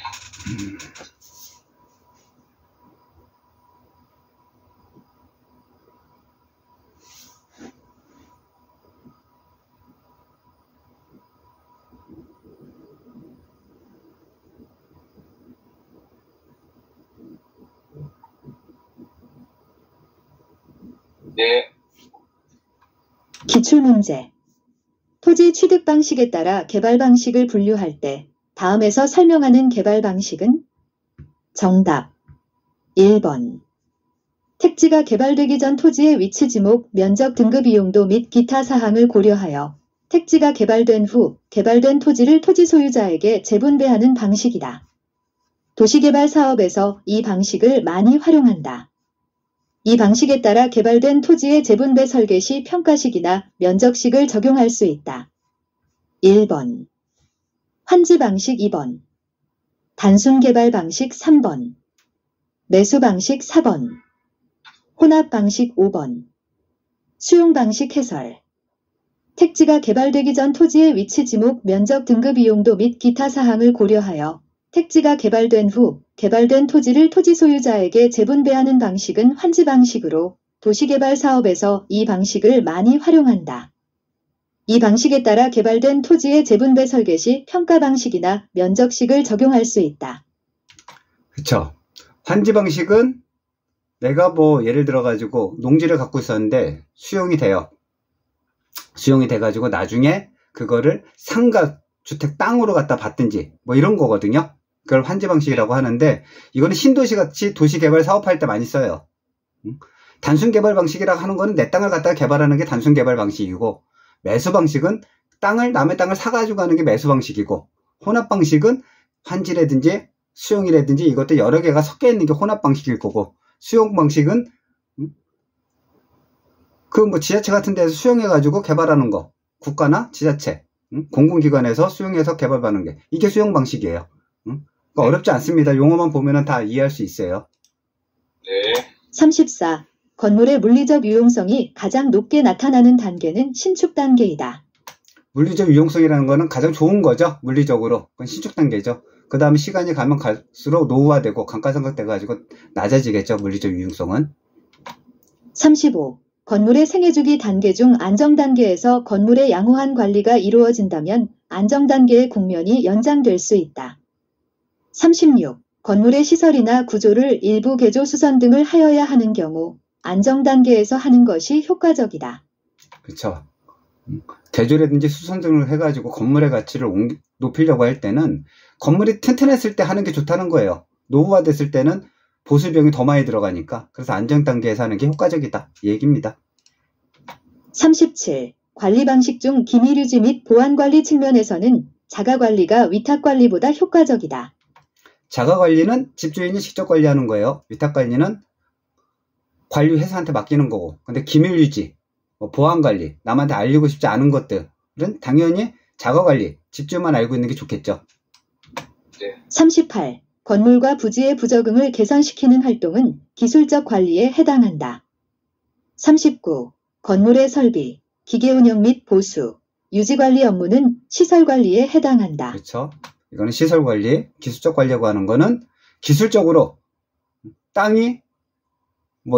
네. 기출문제. 토지 취득 방식에 따라 개발 방식을 분류할 때 다음에서 설명하는 개발 방식은? 정답 1번. 택지가 개발되기 전 토지의 위치, 지목, 면적, 등급 이용도 및 기타 사항을 고려하여 택지가 개발된 후 개발된 토지를 토지 소유자에게 재분배하는 방식이다. 도시개발 사업에서 이 방식을 많이 활용한다. 이 방식에 따라 개발된 토지의 재분배 설계 시 평가식이나 면적식을 적용할 수 있다. 1번. 환지 방식 2번. 단순 개발 방식 3번. 매수 방식 4번. 혼합 방식 5번. 수용 방식 해설. 택지가 개발되기 전 토지의 위치, 지목, 면적, 등급 이용도 및 기타 사항을 고려하여 택지가 개발된 후 개발된 토지를 토지 소유자에게 재분배하는 방식은 환지 방식으로 도시개발 사업에서 이 방식을 많이 활용한다. 이 방식에 따라 개발된 토지의 재분배 설계 시 평가 방식이나 면적식을 적용할 수 있다. 그쵸. 환지 방식은 내가 뭐 예를 들어 가지고 농지를 갖고 있었는데 수용이 돼요. 수용이 돼 가지고 나중에 그거를 상가 주택 땅으로 갖다 받든지 뭐 이런 거거든요. 그걸 환지 방식이라고 하는데 이거는 신도시 같이 도시개발 사업할 때 많이 써요. 단순 개발 방식이라고 하는 거는 내 땅을 갖다가 개발하는 게 단순 개발 방식이고, 매수 방식은 남의 땅을 사가지고 하는 게 매수 방식이고, 혼합 방식은 환지라든지 수용이라든지 이것도 여러 개가 섞여 있는 게 혼합 방식일 거고, 수용 방식은 그 뭐 지자체 같은 데서 수용해가지고 개발하는 거, 국가나 지자체, 공공기관에서 수용해서 개발하는 게 이게 수용 방식이에요. 그러니까 어렵지 않습니다. 용어만 보면은 다 이해할 수 있어요. 네. 34. 건물의 물리적 유용성이 가장 높게 나타나는 단계는 신축 단계이다. 물리적 유용성이라는 거는 가장 좋은 거죠. 물리적으로. 그건 신축 단계죠. 그 다음에 시간이 가면 갈수록 노후화되고 감가상각돼가지고 낮아지겠죠. 물리적 유용성은. 35. 건물의 생애주기 단계 중 안정단계에서 건물의 양호한 관리가 이루어진다면 안정단계의 국면이 연장될 수 있다. 36. 건물의 시설이나 구조를 일부 개조 수선 등을 하여야 하는 경우 안정단계에서 하는 것이 효과적이다. 그렇죠. 개조라든지 수선 등을 해가지고 건물의 가치를 높이려고 할 때는 건물이 튼튼했을 때 하는 게 좋다는 거예요. 노후화됐을 때는 보수비용이 더 많이 들어가니까. 그래서 안정단계에서 하는 게 효과적이다. 이 얘기입니다. 37. 관리 방식 중 기밀 유지 및 보안 관리 측면에서는 자가관리가 위탁관리보다 효과적이다. 자가관리는 집주인이 직접 관리하는 거예요. 위탁관리는 관리 회사한테 맡기는 거고. 근데 기밀유지, 보안관리, 남한테 알리고 싶지 않은 것들은 당연히 자가관리, 집주인만 알고 있는 게 좋겠죠. 38. 건물과 부지의 부적응을 개선시키는 활동은 기술적 관리에 해당한다. 39. 건물의 설비, 기계운영 및 보수, 유지관리 업무는 시설관리에 해당한다. 그렇죠. 이거는 시설관리, 기술적 관리라고 하는 거는 기술적으로 땅이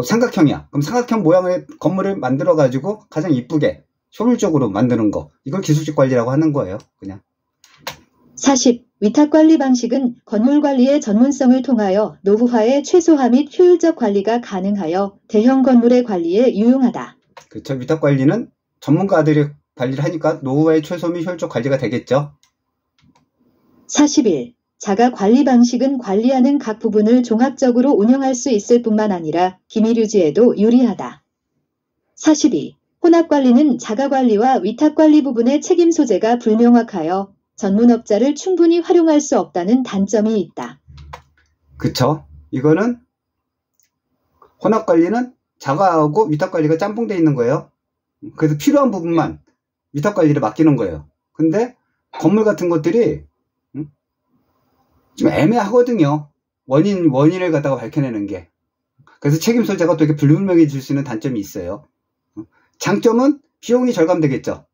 삼각형이야. 그럼 삼각형 모양의 건물을 만들어가지고 가장 이쁘게 효율적으로 만드는 거. 이걸 기술적 관리라고 하는 거예요. 그냥. 40. 위탁관리 방식은 건물관리의 전문성을 통하여 노후화의 최소화 및 효율적 관리가 가능하여 대형 건물의 관리에 유용하다. 그렇죠. 위탁관리는 전문가들이 관리를 하니까 노후화의 최소 및 효율적 관리가 되겠죠. 41. 자가관리 방식은 관리하는 각 부분을 종합적으로 운영할 수 있을 뿐만 아니라 기밀유지에도 유리하다. 42. 혼합관리는 자가관리와 위탁관리 부분의 책임 소재가 불명확하여 전문업자를 충분히 활용할 수 없다는 단점이 있다. 그쵸. 이거는 혼합관리는 자가하고 위탁관리가 짬뽕되어 있는 거예요. 그래서 필요한 부분만 위탁관리를 맡기는 거예요. 근데 건물 같은 것들이 좀 애매하거든요. 원인을 갖다가 밝혀내는 게. 그래서 책임 소재가 되게 불분명해질 수 있는 단점이 있어요. 장점은 비용이 절감되겠죠.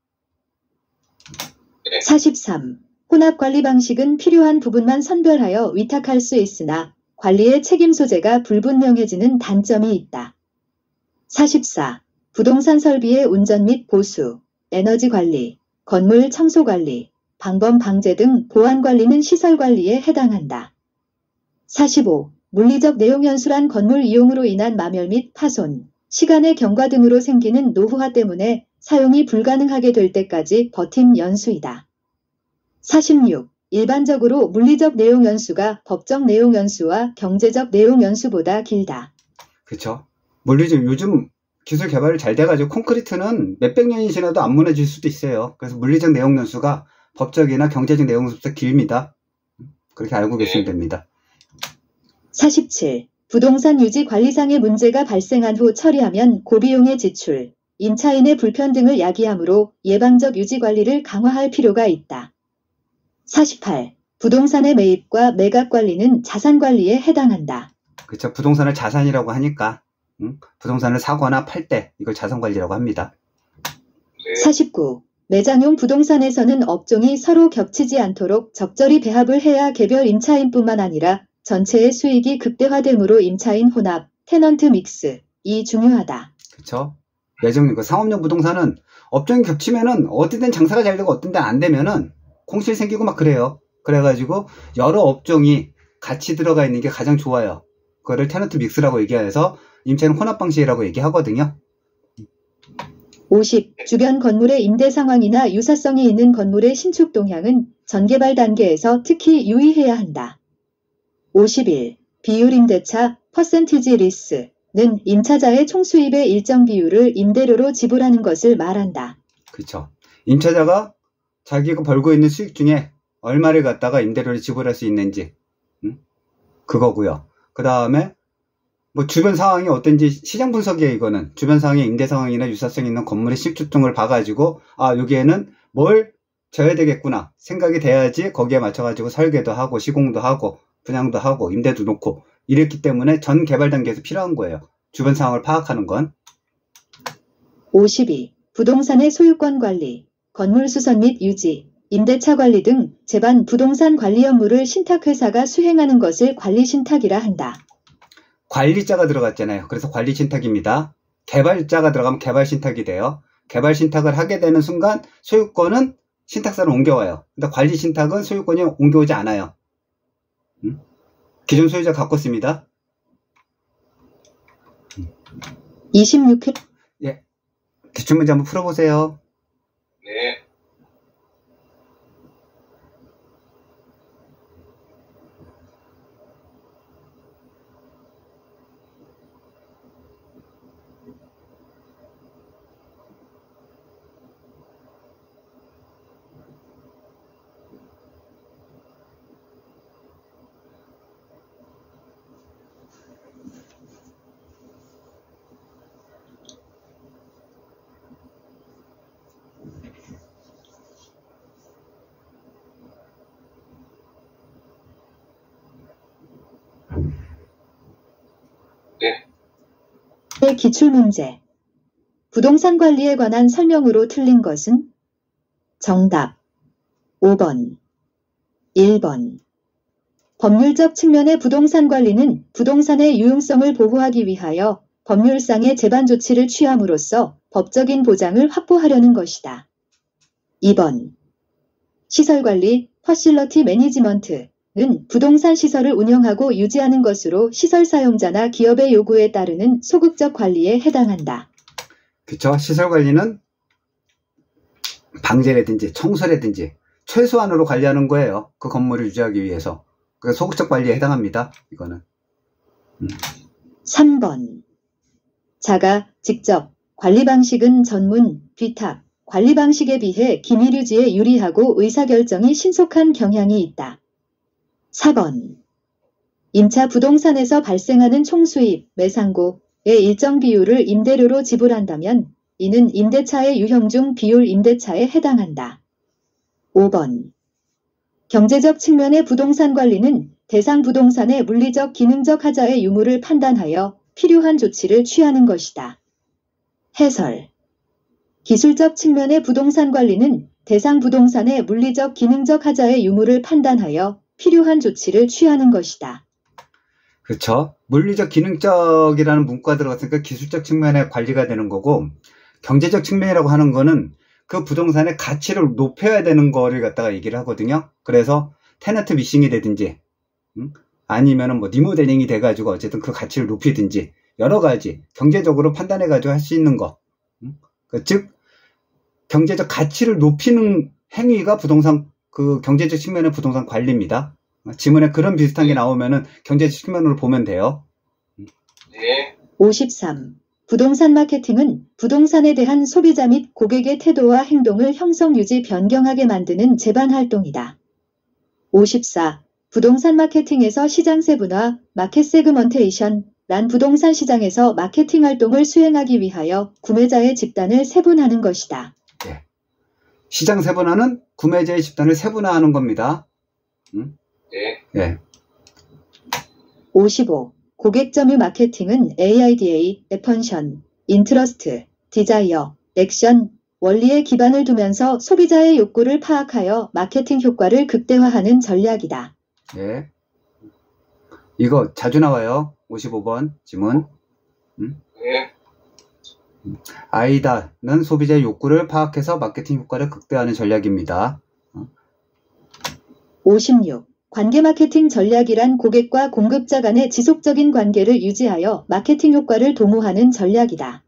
43. 혼합관리 방식은 필요한 부분만 선별하여 위탁할 수 있으나 관리의 책임 소재가 불분명해지는 단점이 있다. 44. 부동산 설비의 운전 및 보수, 에너지 관리, 건물 청소 관리, 방범 방제 등 보안 관리는 시설 관리에 해당한다. 45. 물리적 내용 연수란 건물 이용으로 인한 마멸 및 파손, 시간의 경과 등으로 생기는 노후화 때문에 사용이 불가능하게 될 때까지 버팀 연수이다. 46. 일반적으로 물리적 내용 연수가 법적 내용 연수와 경제적 내용 연수보다 길다. 그쵸. 물리적, 요즘 기술 개발이 잘 돼가지고 콘크리트는 몇백 년이 지나도 안 무너질 수도 있어요. 그래서 물리적 내용 연수가 법적이나 경제적 내용 연수보다 길입니다. 그렇게 알고 계시면 됩니다. 47. 부동산 유지 관리상의 문제가 발생한 후 처리하면 고비용의 지출, 임차인의 불편 등을 야기하므로 예방적 유지 관리를 강화할 필요가 있다. 48. 부동산의 매입과 매각 관리는 자산 관리에 해당한다. 그쵸. 부동산을 자산이라고 하니까 부동산을 사거나 팔 때 이걸 자산 관리라고 합니다. 49. 매장용 부동산에서는 업종이 서로 겹치지 않도록 적절히 배합을 해야 개별 임차인뿐만 아니라 전체의 수익이 극대화되므로 임차인 혼합, 테넌트 믹스이 중요하다. 그쵸. 매장용, 상업용 부동산은 업종이 겹치면은 어디든 장사가 잘 되고 어떤 데는 안 되면은 공실 생기고 막 그래요. 그래가지고 여러 업종이 같이 들어가 있는 게 가장 좋아요. 그거를 테넌트 믹스라고 얘기해서 임차인 혼합 방식이라고 얘기하거든요. 50. 주변 건물의 임대 상황이나 유사성이 있는 건물의 신축 동향은 전개발 단계에서 특히 유의해야 한다. 51. 비율 임대차, 퍼센티지 리스는 임차자의 총수입의 일정 비율을 임대료로 지불하는 것을 말한다. 그쵸. 임차자가 자기가 벌고 있는 수익 중에 얼마를 갖다가 임대료를 지불할 수 있는지 그거고요. 그 다음에 주변 상황이 어떤지 시장 분석이에요. 이거는 주변 상황의 임대 상황이나 유사성 있는 건물의 신축 등을 봐가지고 여기에는 뭘 져야 되겠구나 생각이 돼야지 거기에 맞춰가지고 설계도 하고 시공도 하고 분양도 하고 임대도 놓고 이랬기 때문에 전 개발 단계에서 필요한 거예요. 주변 상황을 파악하는 건. 52. 부동산의 소유권 관리, 건물 수선 및 유지, 임대차 관리 등 제반 부동산 관리 업무를 신탁회사가 수행하는 것을 관리신탁이라 한다. 관리자가 들어갔잖아요. 그래서 관리신탁입니다. 개발자가 들어가면 개발신탁이 돼요. 개발신탁을 하게 되는 순간 소유권은 신탁사로 옮겨와요. 근데 관리신탁은 소유권이 옮겨오지 않아요. 기존 소유자 갖고 씁니다. 26회 예, 기출문제 한번 풀어보세요. 네. 네. 기출문제. 부동산 관리에 관한 설명으로 틀린 것은? 정답 5번, 1번. 법률적 측면의 부동산 관리는 부동산의 유용성을 보호하기 위하여 법률상의 제반 조치를 취함으로써 법적인 보장을 확보하려는 것이다. 2번. 시설관리, 퍼실러티 매니지먼트는 부동산 시설을 운영하고 유지하는 것으로 시설 사용자나 기업의 요구에 따르는 소극적 관리에 해당한다. 그쵸? 시설 관리는 방제라든지 청소라든지 최소한으로 관리하는 거예요. 그 건물을 유지하기 위해서. 그 소극적 관리에 해당합니다. 이거는. 3번. 자가, 직접, 관리 방식은 전문, 위탁, 관리 방식에 비해 기밀 유지에 유리하고 의사결정이 신속한 경향이 있다. 4번. 임차 부동산에서 발생하는 총수입, 매상고의 일정 비율을 임대료로 지불한다면 이는 임대차의 유형 중 비율 임대차에 해당한다. 5번. 경제적 측면의 부동산 관리는 대상 부동산의 물리적 기능적 하자의 유무를 판단하여 필요한 조치를 취하는 것이다. 해설. 기술적 측면의 부동산 관리는 대상 부동산의 물리적 기능적 하자의 유무를 판단하여 필요한 조치를 취하는 것이다. 그렇죠. 물리적 기능적이라는 문구가 들어갔으니까 기술적 측면의 관리가 되는 거고, 경제적 측면이라고 하는 거는 그 부동산의 가치를 높여야 되는 거를 갖다가 얘기를 하거든요. 그래서 테너트 미싱이 되든지 아니면은 뭐 리모델링이 돼가지고 어쨌든 그 가치를 높이든지 여러 가지 경제적으로 판단해가지고 할 수 있는 거. 즉 경제적 가치를 높이는 행위가 부동산, 그 경제적 측면의 부동산 관리입니다. 지문에 그런 비슷한 게 나오면은 경제적 측면으로 보면 돼요. 네. 53. 부동산 마케팅은 부동산에 대한 소비자 및 고객의 태도와 행동을 형성, 유지, 변경하게 만드는 제반 활동이다. 54. 부동산 마케팅에서 시장 세분화, 마켓 세그먼테이션, 란 부동산 시장에서 마케팅 활동을 수행하기 위하여 구매자의 집단을 세분하는 것이다. 네. 시장 세분화는 구매자의 집단을 세분화하는 겁니다. 네. 네. 55. 고객 점유 마케팅은 AIDA, 애펀션, 인트러스트, 디자이어, 액션, 원리에 기반을 두면서 소비자의 욕구를 파악하여 마케팅 효과를 극대화하는 전략이다. 네. 이거 자주 나와요. 55번 지문. 네. 아이다는 소비자의 욕구를 파악해서 마케팅 효과를 극대화하는 전략입니다. 56. 관계 마케팅 전략이란 고객과 공급자 간의 지속적인 관계를 유지하여 마케팅 효과를 도모하는 전략이다.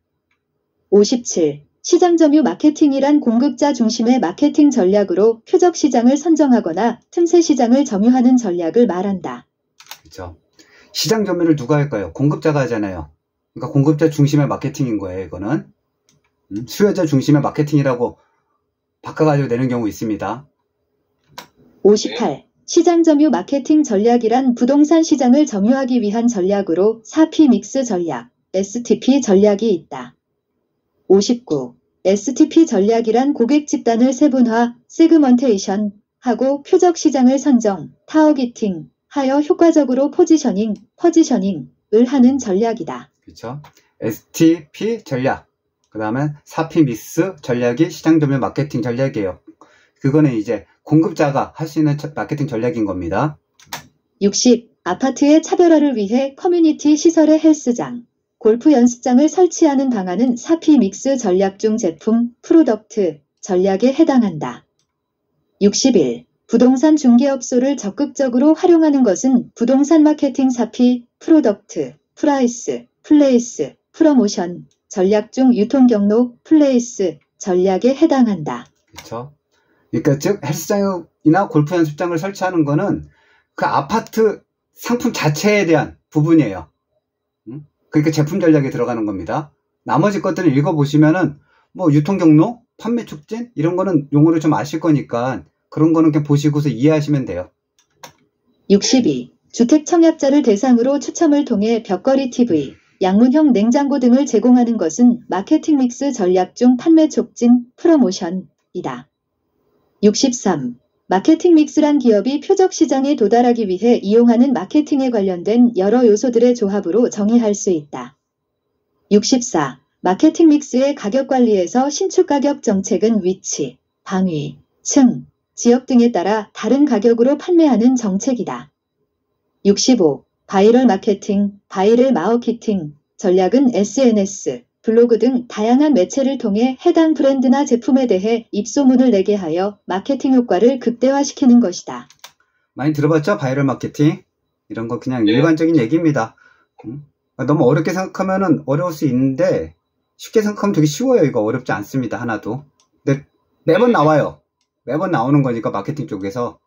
57. 시장 점유 마케팅이란 공급자 중심의 마케팅 전략으로 표적 시장을 선정하거나 틈새 시장을 점유하는 전략을 말한다. 그렇죠. 시장 점유를 누가 할까요? 공급자가 하잖아요. 그러니까 공급자 중심의 마케팅인 거예요, 이거는. 수요자 중심의 마케팅이라고 바꿔가지고 내는 경우 있습니다. 58. 시장 점유 마케팅 전략이란 부동산 시장을 점유하기 위한 전략으로 4P 믹스 전략, STP 전략이 있다. 59. STP 전략이란 고객 집단을 세분화, 세그먼테이션 하고 표적 시장을 선정, 타어기팅 하여 효과적으로 포지셔닝을 하는 전략이다. 그렇죠. STP 전략. 그 다음에 4P 믹스 전략이 시장 점유 마케팅 전략이에요. 그거는 이제 공급자가 할 수 있는 마케팅 전략인 겁니다. 60. 아파트의 차별화를 위해 커뮤니티 시설의 헬스장, 골프 연습장을 설치하는 방안은 4P 믹스 전략 중 제품, 프로덕트 전략에 해당한다. 61. 부동산 중개업소를 적극적으로 활용하는 것은 부동산 마케팅 4P, 프로덕트, 프라이스, 플레이스, 프로모션 전략 중 유통 경로, 플레이스 전략에 해당한다. 그렇죠. 그러니까 즉 헬스장이나 골프 연습장을 설치하는 거는 그 아파트 상품 자체에 대한 부분이에요. 그러니까 제품 전략에 들어가는 겁니다. 나머지 것들을 읽어보시면은 뭐 유통 경로, 판매 촉진 이런 거는 용어를 좀 아실 거니까 그런 거는 그냥 보시고서 이해하시면 돼요. 62. 주택 청약자를 대상으로 추첨을 통해 벽걸이 TV, 양문형 냉장고 등을 제공하는 것은 마케팅 믹스 전략 중 판매 촉진, 프로모션이다. 63. 마케팅 믹스란 기업이 표적 시장에 도달하기 위해 이용하는 마케팅에 관련된 여러 요소들의 조합으로 정의할 수 있다. 64. 마케팅 믹스의 가격 관리에서 신축 가격 정책은 위치, 방위, 층, 지역 등에 따라 다른 가격으로 판매하는 정책이다. 65. 바이럴 마케팅, 바이럴 마우키팅 전략은 SNS, 블로그 등 다양한 매체를 통해 해당 브랜드나 제품에 대해 입소문을 내게 하여 마케팅 효과를 극대화시키는 것이다. 많이 들어봤죠? 바이럴 마케팅? 이런 거 그냥 네. 일반적인 얘기입니다. 너무 어렵게 생각하면은 어려울 수 있는데 쉽게 생각하면 되게 쉬워요. 이거 어렵지 않습니다. 하나도. 근데 매번 나와요. 매번 나오는 거니까 마케팅 쪽에서.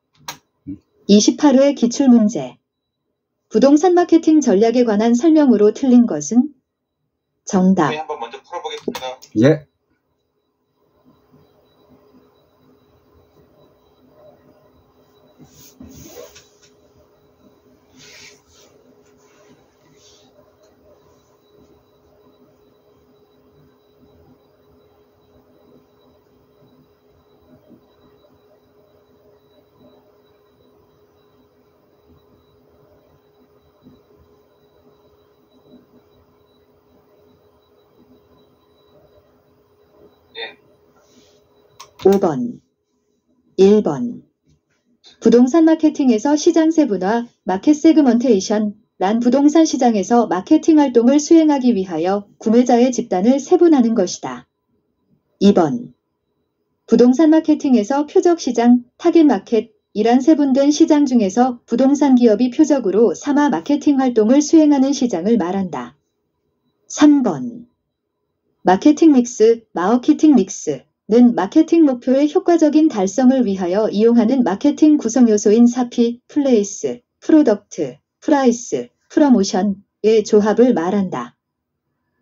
28회 기출문제. 부동산 마케팅 전략에 관한 설명으로 틀린 것은? 정답. 저희 한번 먼저 풀어보겠습니다. 예. 네. 5번. 1번. 부동산 마케팅에서 시장 세분화, 마켓 세그먼테이션, 란 부동산 시장에서 마케팅 활동을 수행하기 위하여 구매자의 집단을 세분하는 것이다. 2번. 부동산 마케팅에서 표적 시장, 타겟 마켓, 이란 세분된 시장 중에서 부동산 기업이 표적으로 삼아 마케팅 활동을 수행하는 시장을 말한다. 3번. 마케팅 믹스, 마우키팅 믹스는 마케팅 목표의 효과적인 달성을 위하여 이용하는 마케팅 구성 요소인 사피, 플레이스, 프로덕트, 프라이스, 프로모션의 조합을 말한다.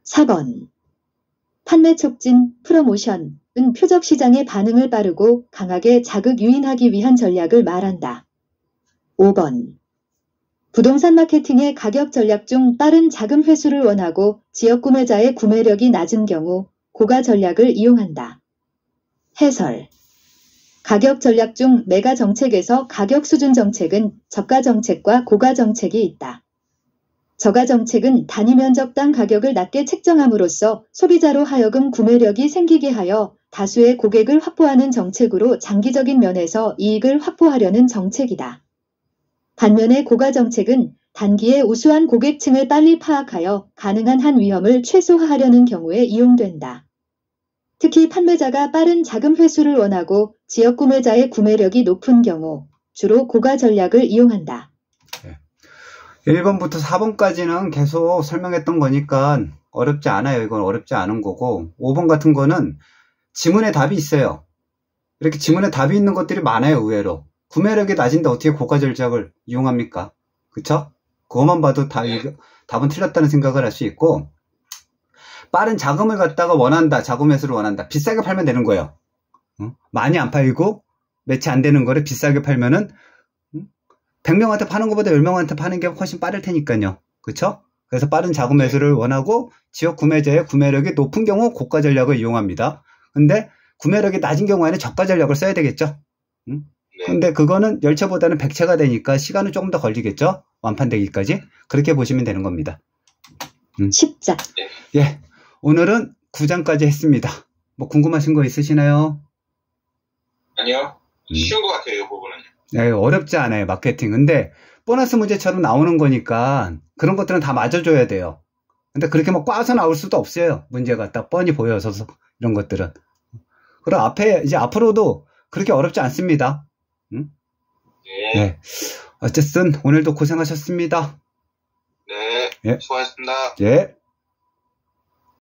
4번. 판매 촉진, 프로모션은 표적 시장의 반응을 빠르고 강하게 자극 유인하기 위한 전략을 말한다. 5번. 부동산 마케팅의 가격 전략 중 빠른 자금 회수를 원하고 지역 구매자의 구매력이 낮은 경우 고가 전략을 이용한다. 해설. 가격 전략 중 매가 정책에서 가격 수준 정책은 저가 정책과 고가 정책이 있다. 저가 정책은 단위 면적당 가격을 낮게 책정함으로써 소비자로 하여금 구매력이 생기게 하여 다수의 고객을 확보하는 정책으로 장기적인 면에서 이익을 확보하려는 정책이다. 반면에 고가 정책은 단기에 우수한 고객층을 빨리 파악하여 가능한 한 위험을 최소화하려는 경우에 이용된다. 특히 판매자가 빠른 자금 회수를 원하고 지역 구매자의 구매력이 높은 경우 주로 고가 전략을 이용한다. 1번부터 4번까지는 계속 설명했던 거니까 어렵지 않아요. 이건 어렵지 않은 거고 5번 같은 거는 지문에 답이 있어요. 이렇게 지문에 답이 있는 것들이 많아요. 의외로. 구매력이 낮은데 어떻게 고가 전략을 이용합니까? 그쵸? 그것만 봐도 답은 틀렸다는 생각을 할 수 있고 빠른 자금을 갖다가 원한다. 자금 회수를 원한다. 비싸게 팔면 되는 거예요. 많이 안 팔고 매치 안 되는 거를 비싸게 팔면은 100명한테 파는 것보다 10명한테 파는 게 훨씬 빠를 테니까요. 그쵸? 그래서 빠른 자금 회수를 원하고 지역 구매자의 구매력이 높은 경우 고가 전략을 이용합니다. 근데 구매력이 낮은 경우에는 저가 전략을 써야 되겠죠? 근데 그거는 열차보다는 백차가 되니까 시간은 조금 더 걸리겠죠? 완판되기까지. 그렇게 보시면 되는 겁니다. 10자. 예. 오늘은 9장까지 했습니다. 뭐 궁금하신 거 있으시나요? 아니요. 쉬운 것 같아요, 이 부분은. 네, 어렵지 않아요, 마케팅. 근데 보너스 문제처럼 나오는 거니까 그런 것들은 다 맞아줘야 돼요. 근데 그렇게 막 꽈서 나올 수도 없어요. 문제가 딱 뻔히 보여서 이런 것들은. 그리고 이제 앞으로도 그렇게 어렵지 않습니다. 네. 어쨌든 오늘도 고생하셨습니다. 네. 예. 수고하셨습니다. 예.